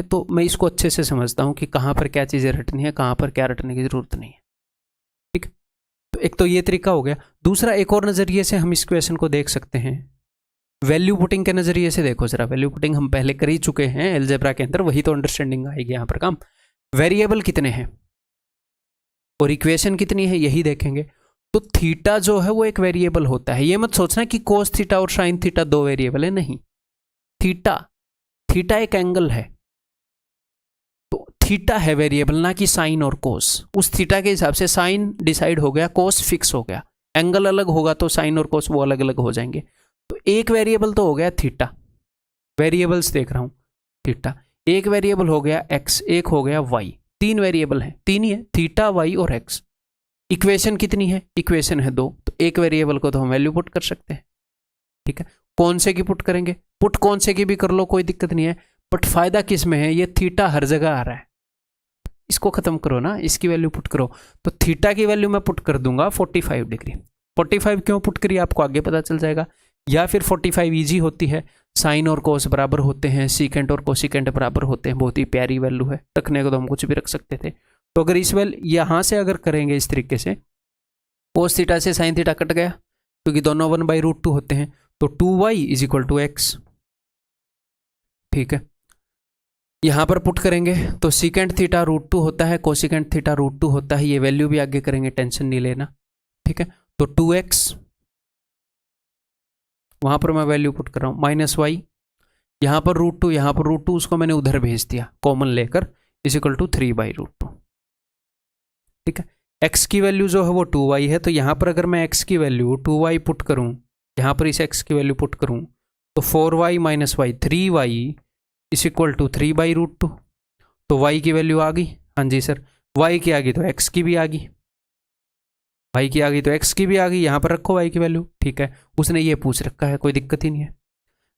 तो मैं इसको अच्छे से समझता हूँ कि कहाँ पर क्या चीज़ें रटनी है, कहाँ पर क्या रटने की ज़रूरत नहीं है, ठीक। तो एक तो ये तरीका हो गया। दूसरा, एक और नज़रिए से हम इस क्वेश्चन को देख सकते हैं, वैल्यू पुटिंग के नज़रिए से देखो जरा। वैल्यू पुटिंग हम पहले कर ही चुके हैं अलजेब्रा के अंदर, वही तो अंडरस्टैंडिंग आएगी यहाँ पर काम। वेरिएबल कितने हैं और इक्वेशन कितनी है यही देखेंगे। तो थीटा जो है वो एक वेरिएबल होता है, ये मत सोचना कि कोस थीटा और साइन थीटा 2 वेरिएबल है, नहीं। थीटा एक एंगल है, तो थीटा है वेरिएबल, ना कि साइन और कोस। उस थीटा के हिसाब से साइन डिसाइड हो गया, कोस फिक्स हो गया, एंगल अलग होगा तो साइन और कोस वो अलग अलग हो जाएंगे। तो एक वेरिएबल तो हो गया थीटा, वेरिएबल्स देख रहा हूं, थीटा एक वेरिएबल हो गया, x एक हो गया, y, 3 वेरिएबल है, 3 ही है, थीटा, y और x। इक्वेशन कितनी है, इक्वेशन है 2, तो एक वेरिएबल को तो हम वैल्यू पुट कर सकते हैं, ठीक है। कौन से की पुट करेंगे, पुट कौन से की भी कर लो, कोई दिक्कत नहीं है, बट फायदा किस में है, ये थीटा हर जगह आ रहा है, इसको खत्म करो ना, इसकी वैल्यू पुट करो। तो थीटा की वैल्यू मैं पुट कर दूंगा 45 डिग्री। 45 क्यों पुट करिए आपको आगे पता चल जाएगा। या फिर 45 इजी होती है, साइन और कोस बराबर होते हैं, सीकेंट और कोसिकेंट बराबर होते हैं। बहुत ही प्यारी वैल्यू है, रखने को तो हम कुछ भी रख सकते थे। तो अगर इस वैल्यू यहाँ से अगर करेंगे इस तरीके से, कोस थीटा से साइन थीटा कट गया क्योंकि दोनों 1/√2 होते हैं, तो 2y is equal to x. ठीक है, यहां पर पुट करेंगे तो सीकेंट थीटा √2 होता है, कोसिकेंट थीटा √2 होता है। ये वैल्यू भी आगे करेंगे, टेंशन नहीं लेना। ठीक है, तो 2x, वहां पर मैं वैल्यू पुट कर रहा हूं, माइनस वाई, यहां पर √2, यहां पर √2, उसको मैंने उधर भेज दिया कॉमन लेकर, इज इक्वल टू 3/√2। ठीक है, x की वैल्यू जो है वो 2y है, तो यहां पर अगर मैं x की वैल्यू 2y पुट करूं, यहां पर इस x की वैल्यू पुट करूं, तो 4y minus Y 3y is equal to 3/√2। तो y की वैल्यू आ गई, हाँ जी सर, y की आ गई तो x की भी आ गई, y की आ गई तो x की भी आ गई। यहां पर रखो y की वैल्यू। ठीक है, उसने ये पूछ रखा है, कोई दिक्कत ही नहीं है।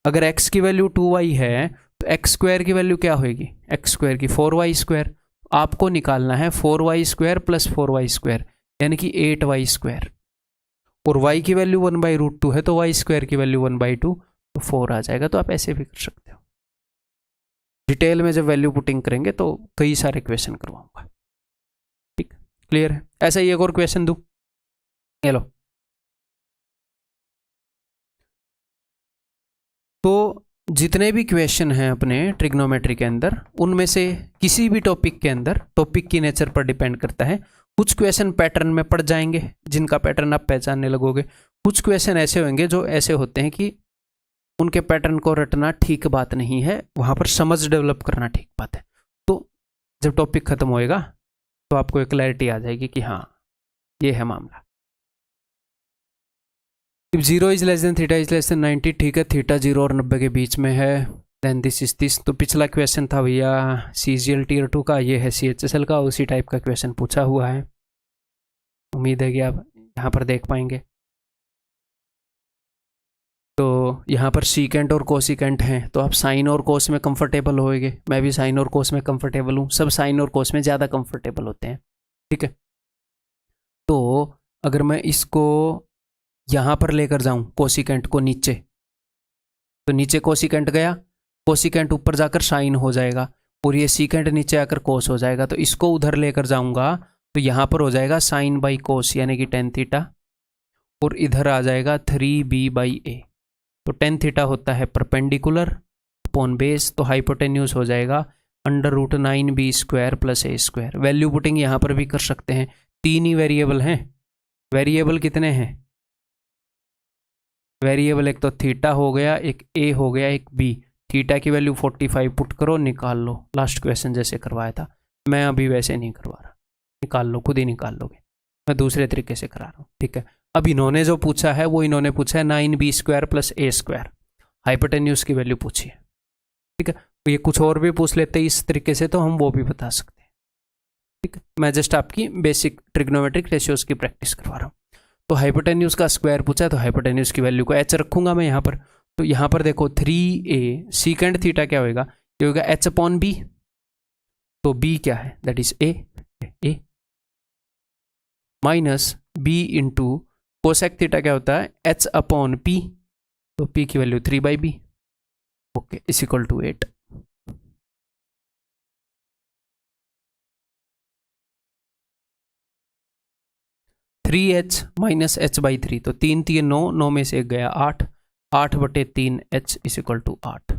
अगर x की वैल्यू 2y है तो x स्क्वायर की वैल्यू क्या होगी, x स्क्वायर की 4y स्क्वायर। आपको निकालना है 4y square plus 4y square, यानी कि 8y स्क्वायर। और y की वैल्यू 1/√2 है, तो y स्क्वायर की वैल्यू 1/2, तो 4 आ जाएगा। तो आप ऐसे भी कर सकते हो। डिटेल में जब वैल्यू पुटिंग करेंगे तो कई सारे क्वेश्चन करवाऊंगा। ठीक, क्लियर है। ऐसा ही एक और क्वेश्चन दूं, ये लो। तो जितने भी क्वेश्चन हैं अपने ट्रिग्नोमेट्री के अंदर, उनमें से किसी भी टॉपिक के अंदर, टॉपिक की नेचर पर डिपेंड करता है। कुछ क्वेश्चन पैटर्न में पड़ जाएंगे जिनका पैटर्न आप पहचानने लगोगे। कुछ क्वेश्चन ऐसे होंगे जो ऐसे होते हैं कि उनके पैटर्न को रटना ठीक बात नहीं है, वहां पर समझ डेवलप करना ठीक बात है। तो जब टॉपिक खत्म होएगा तो आपको एक क्लैरिटी आ जाएगी कि हाँ ये है मामला। If 0 is less than theta is less than 90, ठीक है, थीटा 0 और 90 के बीच में है, देन दिस इज दिस। तो पिछला क्वेश्चन था भैया CGL Tier 2 का, ये है CHSL का, उसी टाइप का क्वेश्चन पूछा हुआ है। उम्मीद है कि आप यहाँ पर देख पाएंगे। तो यहाँ पर सीकेंट और कोसिकेंट हैं, तो आप साइन और कोस में कंफर्टेबल होएंगे। मैं भी साइन और कोस में कंफर्टेबल हूँ, सब साइन और कोस में ज़्यादा कंफर्टेबल होते हैं। ठीक है, तो अगर मैं इसको यहाँ पर लेकर जाऊँ कोसिकेंट को नीचे, तो नीचे कोसिकेंट गया, कोसिकेंट ऊपर जाकर साइन हो जाएगा, और ये सीकेंट नीचे आकर कोस हो जाएगा। तो इसको उधर लेकर जाऊँगा तो यहाँ पर हो जाएगा साइन बाई कोस, यानी कि tan थीटा, और इधर आ जाएगा 3b/a। तो tan थीटा होता है परपेंडिकुलर अपॉन बेस, तो हाइपोटेन्यूज हो जाएगा √9b² plus a²। Value putting यहाँ पर भी कर सकते हैं, 3 ही वेरिएबल हैं। वेरिएबल कितने हैं, वेरिएबल एक तो थीटा हो गया, एक a हो गया, एक b। थीटा की वैल्यू 45 पुट करो, निकाल लो। लास्ट क्वेश्चन जैसे करवाया था, मैं अभी वैसे नहीं करवा रहा, निकाल लो, खुद ही निकाल लोगे, मैं दूसरे तरीके से करा रहा हूँ। ठीक है, अब इन्होंने जो पूछा है वो इन्होंने पूछा है 9b² प्लस a², हाइपोटेन्यूज की वैल्यू पूछी है। ठीक है, तो ये कुछ और भी पूछ लेते इस तरीके से तो हम वो भी बता सकते हैं। ठीक है, मैं जस्ट आपकी बेसिक ट्रिग्नोमेट्रिक रेशियोज की प्रैक्टिस करवा रहा हूँ। तो हाइपोटेन्यूज का स्क्वायर पूछा है, तो हाइपोटेन्यूज की वैल्यू को h रखूंगा मैं यहाँ पर। तो यहाँ पर देखो 3a, सीकेंट थीटा क्या होगा, ये होगा h/b। तो b क्या है, that is a minus b into cosec theta क्या होता है, h/p। तो p की वैल्यू 3/b, okay, is equal to 8। Three H minus h/3, तो 3 3 9, 9 में से एक गया 8, 8/3 h इज इक्वल टू 8।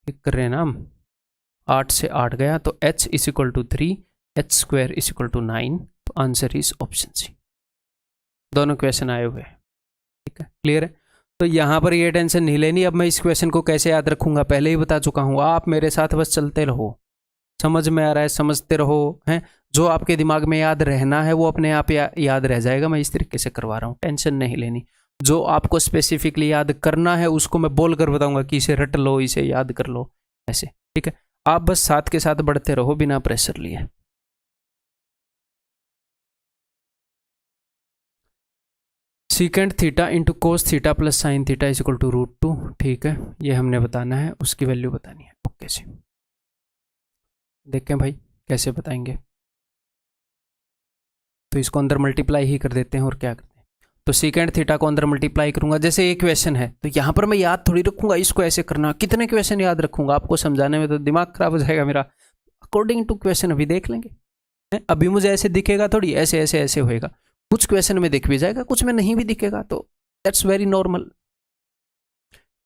ठीक कर रहे हैं ना हम, 8 से 8 गया तो h is equal to 3, h² is equal to 9। तो आंसर इज ऑप्शन सी। दोनों क्वेश्चन आए हुए हैं। ठीक है, क्लियर है। तो यहाँ पर ये टेंशन नहीं लेनी। अब मैं इस क्वेश्चन को कैसे याद रखूंगा पहले ही बता चुका हूँ, आप मेरे साथ बस चलते रहो, समझ में आ रहा है समझते रहो, हैं जो आपके दिमाग में याद रहना है वो अपने आप याद रह जाएगा। मैं इस तरीके से करवा रहा हूँ, टेंशन नहीं लेनी। जो आपको स्पेसिफिकली याद करना है उसको मैं बोल कर बताऊंगा कि इसे रट लो, इसे याद कर लो, ऐसे। ठीक है, आप बस साथ के साथ बढ़ते रहो बिना प्रेशर लिए। Secant theta into cos theta plus sine theta is equal to √2। ठीक है, ये हमने बताना है, उसकी वैल्यू बतानी है। ओके जी, देखें भाई, कैसे बताएंगे? तो इसको अंदर मल्टीप्लाई ही कर देते हैं और क्या करते हैं, तो सेकेंड थीटा को अंदर मल्टीप्लाई करूंगा। जैसे एक क्वेश्चन है तो यहाँ पर मैं याद थोड़ी रखूंगा इसको ऐसे करना, कितने क्वेश्चन याद रखूंगा, आपको समझाने में तो दिमाग खराब हो जाएगा मेरा। अकॉर्डिंग टू क्वेश्चन अभी देख लेंगे, अभी मुझे ऐसे दिखेगा थोड़ी, ऐसे ऐसे ऐसे होएगा, कुछ क्वेश्चन में दिख भी जाएगा, कुछ में नहीं भी दिखेगा, तो दैट्स वेरी नॉर्मल।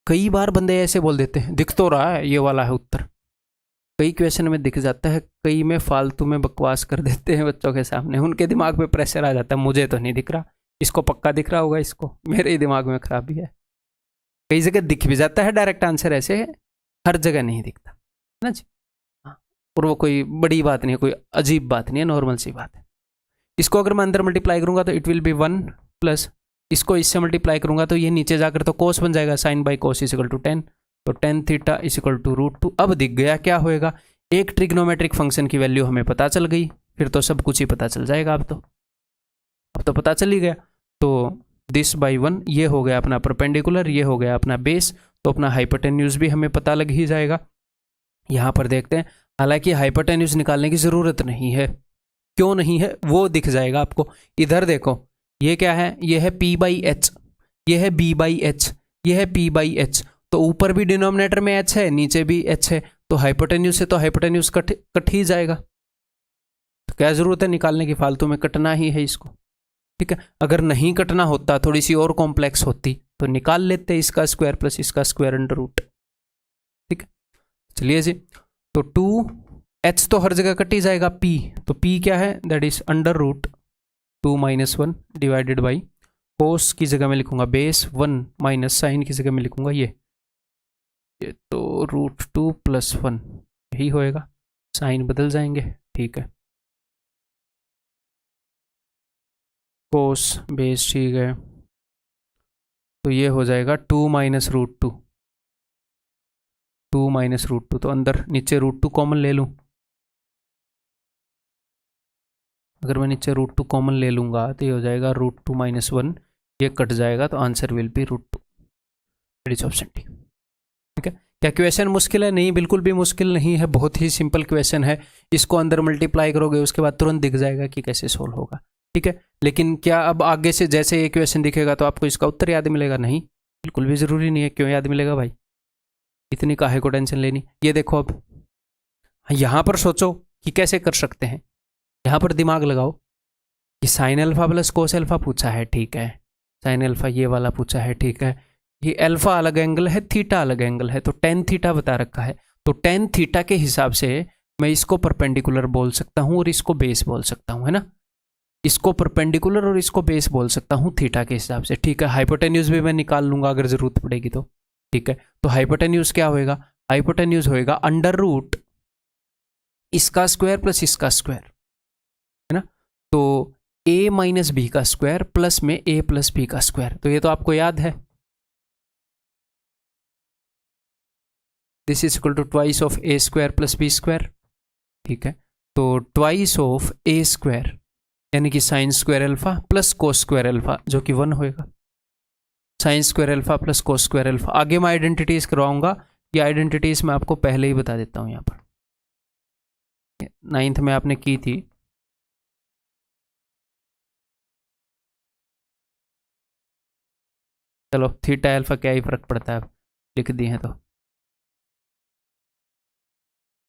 कई बार बंदे ऐसे बोल देते हैं दिख तो रहा है ये वाला है उत्तर, कई क्वेश्चन में दिख जाता है, कई में फालतू में बकवास कर देते हैं बच्चों के सामने, उनके दिमाग पे प्रेशर आ जाता है, मुझे तो नहीं दिख रहा, इसको पक्का दिख रहा होगा, इसको मेरे ही दिमाग में खराबी है। कई जगह दिख भी जाता है डायरेक्ट आंसर, ऐसे है हर जगह नहीं दिखता है ना जी। हाँ, और वो कोई बड़ी बात नहीं है, कोई अजीब बात नहीं है, नॉर्मल सी बात है। इसको अगर मैं अंदर मल्टीप्लाई करूंगा तो इट विल बी 1 प्लस इसको इससे मल्टीप्लाई करूंगा तो ये नीचे जाकर तो कोस बन जाएगा, sine by cos is equal to 10, तो tan theta is equal to √2। अब दिख गया क्या होएगा, एक ट्रिग्नोमेट्रिक फंक्शन की वैल्यू हमें पता चल गई, फिर तो सब कुछ ही पता चल जाएगा। अब तो पता चल ही गया। तो दिस बाई 1 ये हो गया अपना परपेंडिकुलर, ये हो गया अपना बेस, तो अपना हाइपोटेन्यूज भी हमें पता लग ही जाएगा। यहाँ पर देखते हैं, हालांकि हाइपोटेन्यूज निकालने की ज़रूरत नहीं है, क्यों नहीं है वो दिख जाएगा आपको। इधर देखो ये क्या है, ये है P बाई एच, ये है B बाई एच, ये है P बाई एच, तो ऊपर भी डिनोमिनेटर में h है, नीचे भी h है, तो हाइपोटेन्यूज से तो हाइपोटेन्यूज कट ही जाएगा, तो क्या जरूरत है निकालने की, फालतू में कटना ही है इसको। ठीक है, अगर नहीं कटना होता, थोड़ी सी और कॉम्प्लेक्स होती तो निकाल लेते इसका स्क्वायर प्लस इसका स्क्वायर अंडर रूट। ठीक है, चलिए जी, तो 2h तो हर जगह कट ही जाएगा, p तो p क्या है, that is under root 2 - 1 divided by cos की जगह में लिखूंगा बेस 1 माइनस साइन की जगह में लिखूंगा ये तो √2 + 1 यही होएगा, साइन बदल जाएंगे। ठीक है, कोस बेस ठीक है, तो ये हो जाएगा 2 - √2, 2 - √2, तो अंदर नीचे √2 कॉमन ले लूँ, अगर मैं नीचे √2 कॉमन ले लूँगा तो ये हो जाएगा √2 - 1, ये कट जाएगा, तो answer will be √2, that is option D. ठीक है, क्या क्वेश्चन मुश्किल है? नहीं, बिल्कुल भी मुश्किल नहीं है, बहुत ही सिंपल क्वेश्चन है। इसको अंदर मल्टीप्लाई करोगे उसके बाद तुरंत दिख जाएगा कि कैसे सोल्व होगा। ठीक है, लेकिन क्या अब आगे से जैसे ये क्वेश्चन दिखेगा तो आपको इसका उत्तर याद मिलेगा? नहीं, बिल्कुल भी ज़रूरी नहीं है। क्यों याद मिलेगा भाई, इतनी काहे को टेंशन लेनी। ये देखो अब यहाँ पर सोचो कि कैसे कर सकते हैं, यहाँ पर दिमाग लगाओ कि sign alpha plus cos alpha पूछा है, ठीक है, साइन अल्फा ये वाला पूछा है, ठीक है, ये अल्फा अलग एंगल है, थीटा अलग एंगल है, तो टेन थीटा बता रखा है, तो टेन थीटा के हिसाब से मैं इसको परपेंडिकुलर बोल सकता हूँ और इसको बेस बोल सकता हूँ, है ना, इसको परपेंडिकुलर और इसको बेस बोल सकता हूँ थीटा के हिसाब से। ठीक है, हाइपोटेन्यूज भी मैं निकाल लूंगा अगर जरूरत पड़ेगी तो। ठीक है, तो हाइपोटेन्यूज क्या होएगा, हाइपोटेन्यूज होएगा अंडर रूट इसका स्क्वायर प्लस इसका स्क्वायर, है ना, तो a माइनस बी का स्क्वायर प्लस में a प्लस बी का स्क्वायर, तो ये तो आपको याद है, this is equal to twice of a square plus B square. ठीक है, तो ट्वाइस ऑफ a स्क्वायर यानी कि sine square alpha plus cos square alpha जो कि 1 होएगा, sine square alpha plus cos square alpha. आगे मैं आइडेंटिटीज करवाऊंगा, ये आइडेंटिटीज मैं आपको पहले ही बता देता हूँ, यहाँ पर 9th में आपने की थी। चलो थीटा अल्फा क्या ही फर्क पड़ता है, अब लिख दिए हैं तो।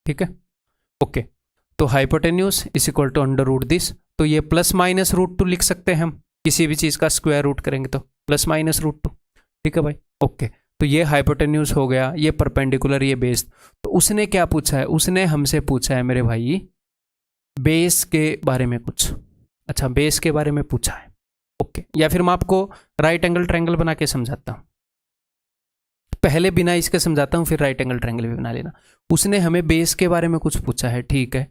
ठीक है, ओके, तो hypotenuse is equal to under root this, तो ये प्लस माइनस √2 लिख सकते हैं हम, किसी भी चीज़ का स्क्वायर रूट करेंगे तो प्लस माइनस √2। ठीक है भाई, ओके, तो ये हाइपोटेन्यूज हो गया, ये परपेंडिकुलर, ये बेस। तो उसने क्या पूछा है, उसने हमसे पूछा है मेरे भाई बेस के बारे में कुछ, अच्छा बेस के बारे में पूछा है, ओके, या फिर मैं आपको राइट एंगल ट्रायंगल बना के समझाता हूँ, पहले बिना इसके समझाता हूँ फिर राइट एंगल ट्रायंगल भी बना लेना। उसने हमें बेस के बारे में कुछ पूछा है, ठीक है,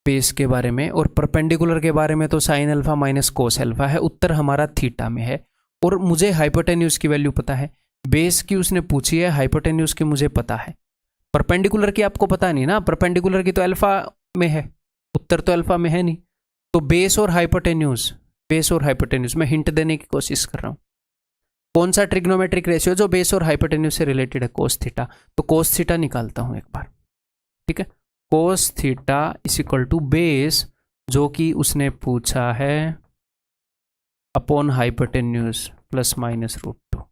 बेस के बारे में, और परपेंडिकुलर के बारे में तो sine alpha minus cos alpha है, उत्तर हमारा थीटा में है, और मुझे हाइपोटेन्यूज की वैल्यू पता है, बेस की उसने पूछी है, हाइपोटेन्यूज की मुझे पता है, परपेंडिकुलर की आपको पता नहीं ना, परपेंडिकुलर की तो अल्फा में है, उत्तर तो अल्फा में है नहीं, तो बेस और हाइपोटेन्यूज, बेस और हाइपोटेन्यूज मैं हिंट देने की कोशिश कर रहा हूँ। कौन सा ट्रिग्नोमेट्रिक रेशियो जो बेस और हाइपोटेन्यूज से रिलेटेड है, कोस थीटा, तो कोस थीटा निकालता हूँ एक बार। ठीक है, cos theta is equal to base, जो कि उसने पूछा है, upon hypotenuse plus minus root two.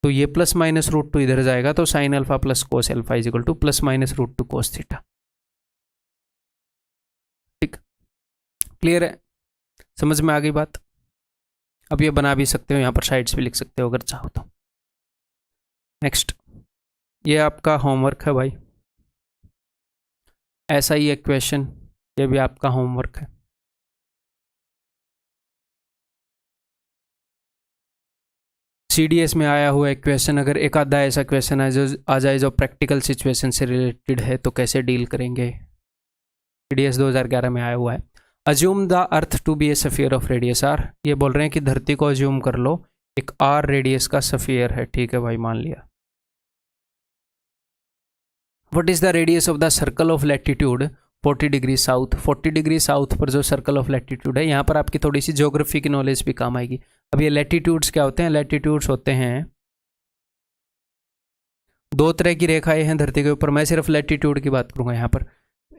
तो ये प्लस माइनस रूट टू इधर जाएगा तो sine alpha plus cos alpha is equal to plus minus root two cos theta. ठीक, क्लियर है, समझ में आ गई बात। अब ये बना भी सकते हो, यहाँ पर साइड्स भी लिख सकते हो अगर चाहो तो। नेक्स्ट, ये आपका होमवर्क है भाई, ऐसा ही एक क्वेश्चन, ये भी आपका होमवर्क है। CDS में आया हुआ एक क्वेश्चन, अगर एक आधा ऐसा क्वेश्चन है जो आ जाए जो प्रैक्टिकल सिचुएशन से रिलेटेड है तो कैसे डील करेंगे। CDS 2011 में आया हुआ है। Assume the earth to be a sphere of radius R, ये बोल रहे हैं कि धरती को अज्यूम कर लो एक आर रेडियस का सफियर है। ठीक है भाई, मान लिया। What is the radius of the circle of latitude 40 degree south. 40 degree south पर जो सर्कल ऑफ लैटिट्यूड है, यहाँ पर आपकी थोड़ी सी ज्योग्राफी की नॉलेज भी काम आएगी। अब ये लैटिट्यूड्स क्या होते हैं? लैटिट्यूड्स होते हैं दो तरह की रेखाएं हैं धरती के ऊपर, मैं सिर्फ लैटिट्यूड की बात करूंगा यहाँ पर।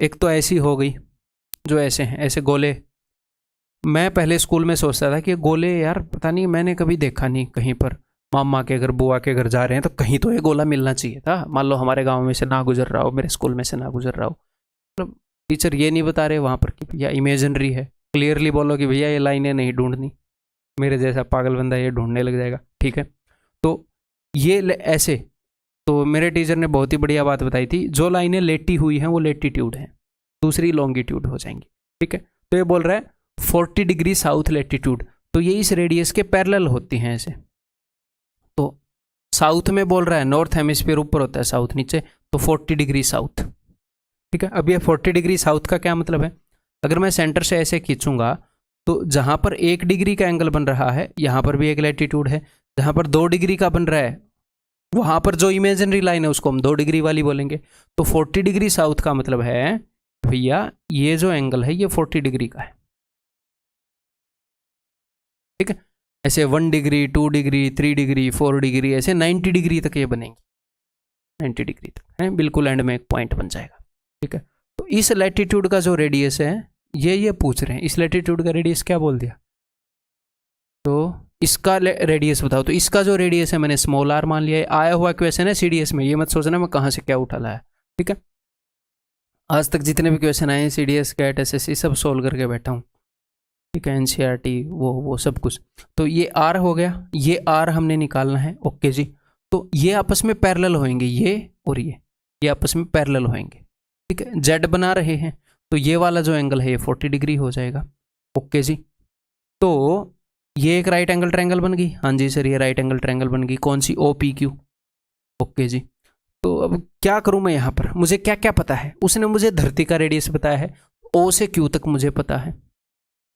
एक तो ऐसी हो गई जो ऐसे हैं, ऐसे गोले। मैं पहले स्कूल में सोचता था कि गोले यार पता नहीं, मैंने कभी देखा नहीं कहीं पर। मामा के घर, बुआ के घर जा रहे हैं तो कहीं तो ये गोला मिलना चाहिए था। मान लो हमारे गांव में से ना गुजर रहा हो, मेरे स्कूल में से ना गुजर रहा हो, मतलब टीचर ये नहीं बता रहे वहाँ पर कि भैया इमेजिनरी है, क्लियरली बोलो कि भैया ये लाइनें नहीं ढूंढनी। मेरे जैसा पागल बंदा ये ढूंढने लग जाएगा। ठीक है, तो ये ऐसे, तो मेरे टीचर ने बहुत ही बढ़िया बात बताई थी, जो लाइनें लेटी हुई हैं वो लेटीट्यूड हैं, दूसरी लॉन्गिट्यूड हो जाएंगी। ठीक है, तो ये बोल रहा है 40 डिग्री साउथ लेटीट्यूड, तो ये इस रेडियस के पैरेलल होती हैं ऐसे। तो साउथ में बोल रहा है, नॉर्थ हेमिस्फीयर ऊपर होता है, साउथ नीचे, तो 40 डिग्री साउथ। ठीक है, अब ये 40 डिग्री साउथ का क्या मतलब है? अगर मैं सेंटर से ऐसे खींचूंगा तो जहां पर 1 डिग्री का एंगल बन रहा है, यहां पर भी एक लैटिट्यूड है। जहां पर 2 डिग्री का बन रहा है, वहां पर जो इमेजिनरी लाइन है उसको हम 2 डिग्री वाली बोलेंगे। तो 40 डिग्री साउथ का मतलब है भैया ये जो एंगल है ये 40 डिग्री का है। ठीक है, ऐसे 1 डिग्री, 2 डिग्री, 3 डिग्री, 4 डिग्री, ऐसे 90 डिग्री तक ये बनेंगे। 90 डिग्री तक है, बिल्कुल एंड में एक पॉइंट बन जाएगा। ठीक है, तो इस लैटिट्यूड का जो रेडियस है, ये पूछ रहे हैं, इस लैटिट्यूड का रेडियस क्या बोल दिया, तो इसका रेडियस बताओ। तो इसका जो रेडियस है मैंने स्मॉल आर मान लिया है। आया हुआ क्वेश्चन है CDS में, ये मत सोचना मैं कहाँ से क्या उठा लाया। ठीक है, आज तक जितने भी क्वेश्चन आए हैं CDS, कैट, SSC सब सोल्व करके बैठा हूँ। ठीक है, NCERT वो सब कुछ। तो ये R हो गया, ये R हमने निकालना है। ओके जी, तो ये आपस में पैरेलल होंगे, ये और ये आपस में पैरेलल होंगे। ठीक है, Z बना रहे हैं, तो ये वाला जो एंगल है ये 40 डिग्री हो जाएगा। ओके जी, तो ये एक राइट एंगल ट्रायंगल बन गई। हाँ जी सर, ये राइट एंगल ट्रायंगल बन गई, कौन सी? OPQ। ओके जी, तो अब क्या करूं मैं यहाँ पर, मुझे क्या क्या पता है? उसने मुझे धरती का रेडियस बताया है, O से Q तक मुझे पता है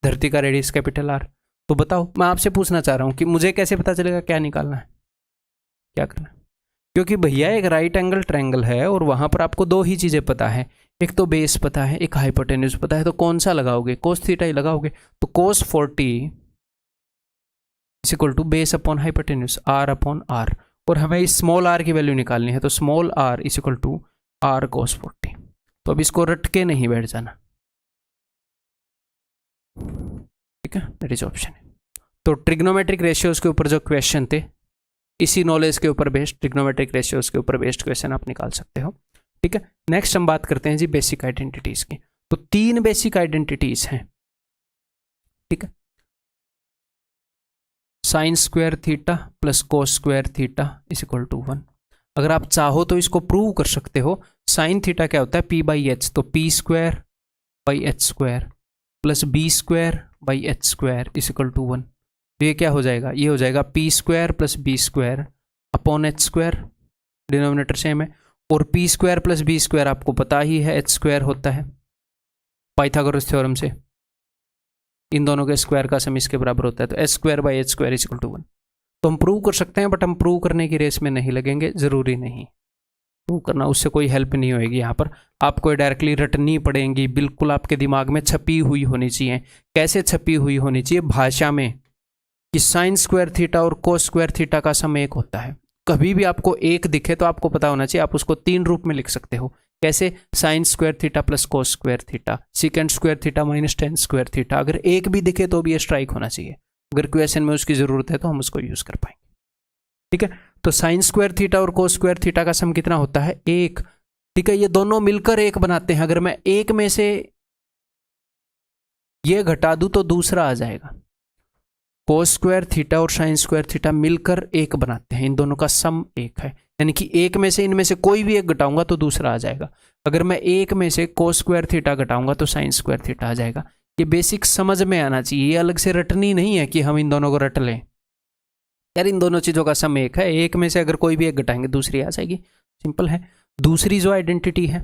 धरती का रेडियस कैपिटल R। तो बताओ, मैं आपसे पूछना चाह रहा हूँ कि मुझे कैसे पता चलेगा क्या निकालना है, क्या करना है? क्योंकि भैया एक राइट एंगल ट्रायंगल है और वहां पर आपको दो ही चीजें पता है, एक तो बेस पता है, एक हाइपोटेन्यूज पता है। तो कौन सा लगाओगे? कोस थीटा ही लगाओगे। तो cos 40 is equal to base upon hypotenuse R upon R, और हमें इस स्मॉल r की वैल्यू निकालनी है, तो small r is equal to R cos 40। तो अब इसको रट के नहीं बैठ जाना। ठीक है, दैट इज ऑप्शन। तो ट्रिग्नोमेट्रिक रेशियोज के ऊपर जो क्वेश्चन थे, इसी नॉलेज के ऊपर बेस्ड, ट्रिग्नोमेट्रिक रेशियोज के ऊपर बेस्ड क्वेश्चन आप निकाल सकते हो। ठीक है, नेक्स्ट हम बात करते हैं जी बेसिक आइडेंटिटीज की। तो 3 बेसिक आइडेंटिटीज हैं। ठीक है, sine square theta plus cos square theta is equal to 1। अगर आप चाहो तो इसको प्रूव कर सकते हो। साइन थीटा क्या होता है? P/H, तो P square by H square plus B square by H square is equal to 1। तो ये क्या हो जाएगा? ये हो जाएगा P square plus B square upon H square, denominator same है, और P square plus B square आपको पता ही है H स्क्वायर होता है पाइथागोरस थ्योरम से, इन दोनों के स्क्वायर का सम इसके बराबर होता है। तो H square by H square is equal to 1। तो हम प्रूव कर सकते हैं, बट हम प्रूव करने की रेस में नहीं लगेंगे, जरूरी नहीं प्रूव करना, उससे कोई हेल्प नहीं होगी। यहाँ पर आपको डायरेक्टली रटनी पड़ेंगी, बिल्कुल आपके दिमाग में छपी हुई होनी चाहिए। कैसे छपी हुई होनी चाहिए? भाषा में, कि साइन स्क्वायर थीटा और कोस स्क्वायर थीटा का सम एक होता है। कभी भी आपको एक दिखे तो आपको पता होना चाहिए, आप उसको 3 रूप में लिख सकते हो। कैसे? Sign square theta plus cos square theta, secant square theta minus tan square theta. अगर एक भी दिखे तो भी ये स्ट्राइक होना चाहिए, अगर क्वेश्चन में उसकी जरूरत है तो हम उसको यूज कर पाएंगे। ठीक है, तो साइन स्क्वायर थीटा और कोस स्क्वायर थीटा का सम कितना होता है? 1। ठीक है, ये दोनों मिलकर एक बनाते हैं। अगर मैं एक में से ये घटा दूं तो दूसरा आ जाएगा। कोस स्क्वायर थीटा और साइन स्क्वायर थीटा मिलकर एक बनाते हैं, इन दोनों का सम 1 है। यानी कि एक में से इनमें से कोई भी एक घटाऊंगा तो दूसरा आ जाएगा। अगर मैं एक में से कोस स्क्वायर थीटा घटाऊंगा तो साइन स्क्वायर थीटा आ जाएगा। ये बेसिक समझ में आना चाहिए, ये अलग से रटनी नहीं है कि हम इन दोनों को रट लें। यार इन दोनों चीज़ों का सम 1 है, एक में से अगर कोई भी एक घटाएंगे दूसरी आ जाएगी, सिंपल है। दूसरी जो आइडेंटिटी है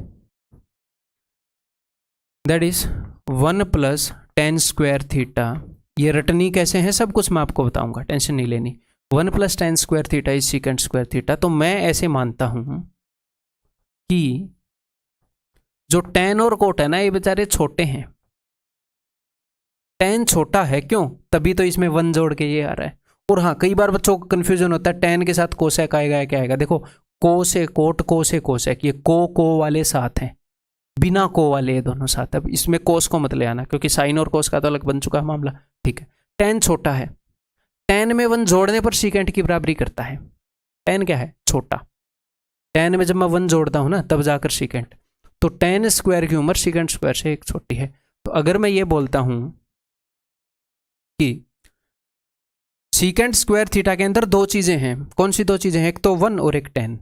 that is 1 plus ten square theta. ये रटनी कैसे है सब कुछ मैं आपको बताऊंगा, टेंशन नहीं लेनी। 1 plus ten square theta is secant square theta. तो मैं ऐसे मानता हूं कि जो टेन और कोट है ना ये बेचारे छोटे हैं। टेन छोटा है, क्यों? तभी तो इसमें 1 जोड़ के ये आ रहा है। और हाँ, कई बार बच्चों को कंफ्यूजन होता है टेन के साथ कोसेक आएगा या क्या आएगा। देखो, को से कोट, को से कोसेक, ये को वाले साथ हैं, बिना को वाले ये दोनों साथ। अब इसमें कोस को मत ले आना क्योंकि साइन और कोस का तो अलग बन चुका है मामला। ठीक है, टेन छोटा है, टेन में 1 जोड़ने पर सीकेंट की बराबरी करता है। टेन क्या है? छोटा। टेन में जब मैं 1 जोड़ता हूं ना तब जाकर सीकेंट, तो टेन स्क्वायर की उम्र सीकेंट स्क्वायर से एक छोटी है। तो अगर मैं ये बोलता हूं कि सीकेंट स्क्वायर थीटा के अंदर 2 चीजें हैं, कौन सी 2 चीजें हैं? एक तो 1 और एक 10।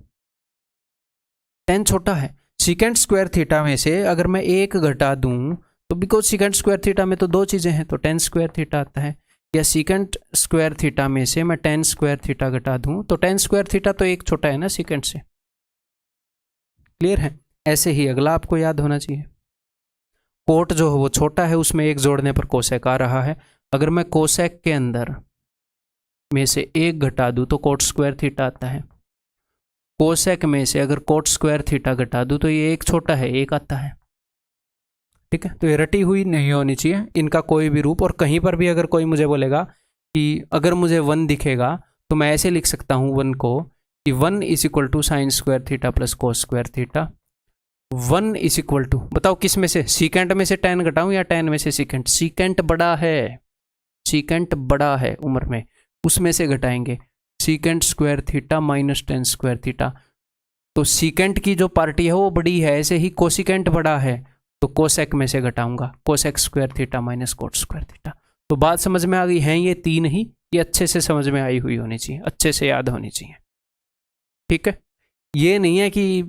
10 छोटा है। सीकेंट स्क्वायर थीटा में से अगर मैं 1 घटा दूं तो बिकॉज सीकेंट स्क्वायर थीटा में तो 2 चीजें हैं तो 10 स्क्वायर थीटा आता है। या सीकेंट स्क्वायर थीटा में से मैं 10 स्क्वायर थीटा घटा दूं तो 10 स्क्वायर थीटा तो एक छोटा है ना सीकेंट से। क्लियर है? ऐसे ही अगला आपको याद होना चाहिए, कोट जो है वो छोटा है, उसमें 1 जोड़ने पर कोसेक आ रहा है। अगर मैं कोसेक के अंदर में से 1 घटा दूं तो कोट स्क्वायर थीटा आता है। कोसेक में से अगर कोट स्क्वायर थीटा घटा दूं तो ये 1 छोटा है, 1 आता है। ठीक है, तो ये रटी हुई नहीं होनी चाहिए इनका कोई भी रूप। और कहीं पर भी अगर कोई मुझे बोलेगा कि अगर मुझे 1 दिखेगा तो मैं ऐसे लिख सकता हूं 1 को कि 1 is equal to sine square theta plus cos square theta. 1 is equal to, बताओ किस में से? सीकेंट में से 10 घटाऊं या 10 में से सीकेंट? सीकेंट बड़ा है, सीकेंट बड़ा है उम्र में, उसमें से घटाएंगे secant square theta minus 10 square theta. तो सीकेंट की जो पार्टी है वो बड़ी है, ऐसे ही कोसिकेंट बड़ा है तो कोसेक में से घटाऊंगा cosec square theta minus cot square theta. तो बात समझ में आ गई है? ये 3 ही, ये अच्छे से समझ में आई हुई होनी चाहिए, अच्छे से याद होनी चाहिए। ठीक है, ये नहीं है कि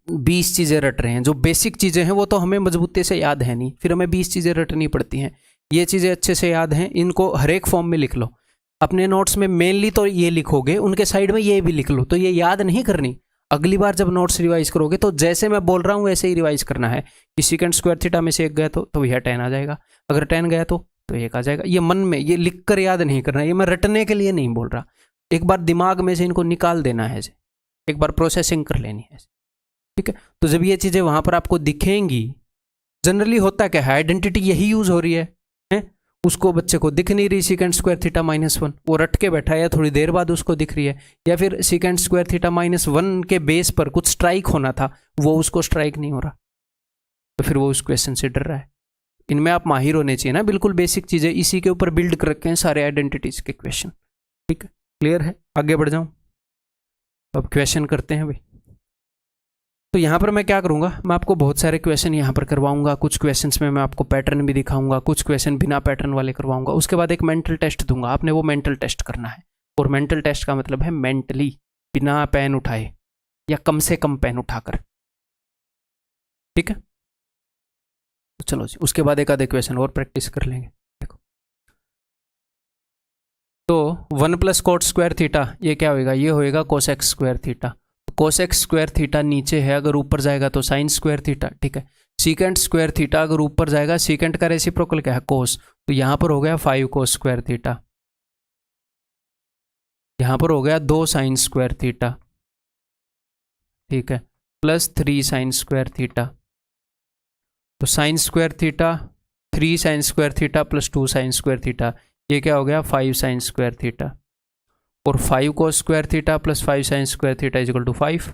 20 चीजें रट रहे हैं। जो बेसिक चीजें हैं वो तो हमें मजबूती से याद है नहीं, फिर हमें 20 चीजें रटनी पड़ती हैं। ये चीजें अच्छे से याद हैं, इनको हर एक फॉर्म में लिख लो। अपने नोट्स में मेनली तो ये लिखोगे, उनके साइड में ये भी लिख लो, तो ये याद नहीं करनी। अगली बार जब नोट्स रिवाइज करोगे तो जैसे मैं बोल रहा हूँ वैसे ही रिवाइज करना है कि सीकेंट स्क्वायर थीटा में से 1 गया तो यह 10 आ जाएगा, अगर 10 गया तो 1 आ जाएगा। ये मन में, ये लिख कर याद नहीं करना, ये मैं रटने के लिए नहीं बोल रहा। एक बार दिमाग में से इनको निकाल देना है, एक बार प्रोसेसिंग कर लेनी है। ठीक है, तो जब ये चीज़ें वहाँ पर आपको दिखेंगी, जनरली होता क्या है, आइडेंटिटी यही यूज हो रही है? उसको बच्चे को दिख नहीं रही सीकेंट स्क्वायर थीटा -1, वो रट के बैठा है, या थोड़ी देर बाद उसको दिख रही है, या फिर सीकेंट स्क्वायर थीटा -1 के बेस पर कुछ स्ट्राइक होना था, वो उसको स्ट्राइक नहीं हो रहा, तो फिर वो उस क्वेश्चन से डर रहा है। इनमें आप माहिर होने चाहिए ना, बिल्कुल बेसिक चीज़ें, इसी के ऊपर बिल्ड कर रखे हैं सारे आइडेंटिटीज के क्वेश्चन। ठीक है, क्लियर है? आगे बढ़ जाऊँ, अब क्वेश्चन करते हैं भाई। तो यहाँ पर मैं क्या करूँगा, मैं आपको बहुत सारे क्वेश्चन यहाँ पर करवाऊंगा। कुछ क्वेश्चंस में मैं आपको पैटर्न भी दिखाऊंगा, कुछ क्वेश्चन बिना पैटर्न वाले करवाऊंगा। उसके बाद एक मेंटल टेस्ट दूंगा, आपने वो मेंटल टेस्ट करना है। और मेंटल टेस्ट का मतलब है मेंटली, बिना पेन उठाए या कम से कम पेन उठाकर। ठीक है, तो चलो जी, उसके बाद एक आधे क्वेश्चन और प्रैक्टिस कर लेंगे। देखो, तो 1 प्लस कोट स्क्वायर थीटा, ये क्या होएगा? ये होएगा cosec square theta. Cosec square theta नीचे है, अगर ऊपर जाएगा तो साइन स्क्वायर थीटा। ठीक है, सीकेंट स्क्वायर थीटा अगर ऊपर जाएगा, सीकेंट का रेसिप्रोकल क्या है? कोस, तो यहां पर हो गया 5 कोस स्क्वायर थीटा, यहां पर हो गया 2 साइन स्क्वायर थीटा। ठीक है, प्लस 3 साइन स्क्वायर थीटा। तो sine square theta, 3 sign square theta plus 2 sign square theta, ये क्या हो गया? 5 साइन स्क्वायर थीटा। और 5 cos square theta plus 5 sine square theta is equal to 5।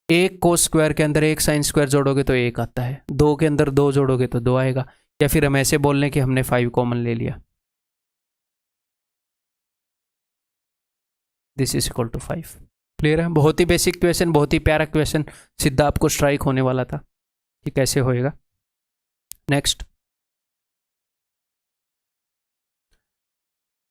एक कोस स्क्वायर के अंदर एक साइन स्क्वायर जोड़ोगे तो एक आता है, 2 के अंदर 2 जोड़ोगे तो 2 आएगा, या फिर हम ऐसे बोल लें कि हमने 5 कॉमन ले लिया, this is equal to 5। Clear है? बहुत ही बेसिक क्वेश्चन, बहुत ही प्यारा क्वेश्चन, सीधा आपको स्ट्राइक होने वाला था कि कैसे होएगा। नेक्स्ट,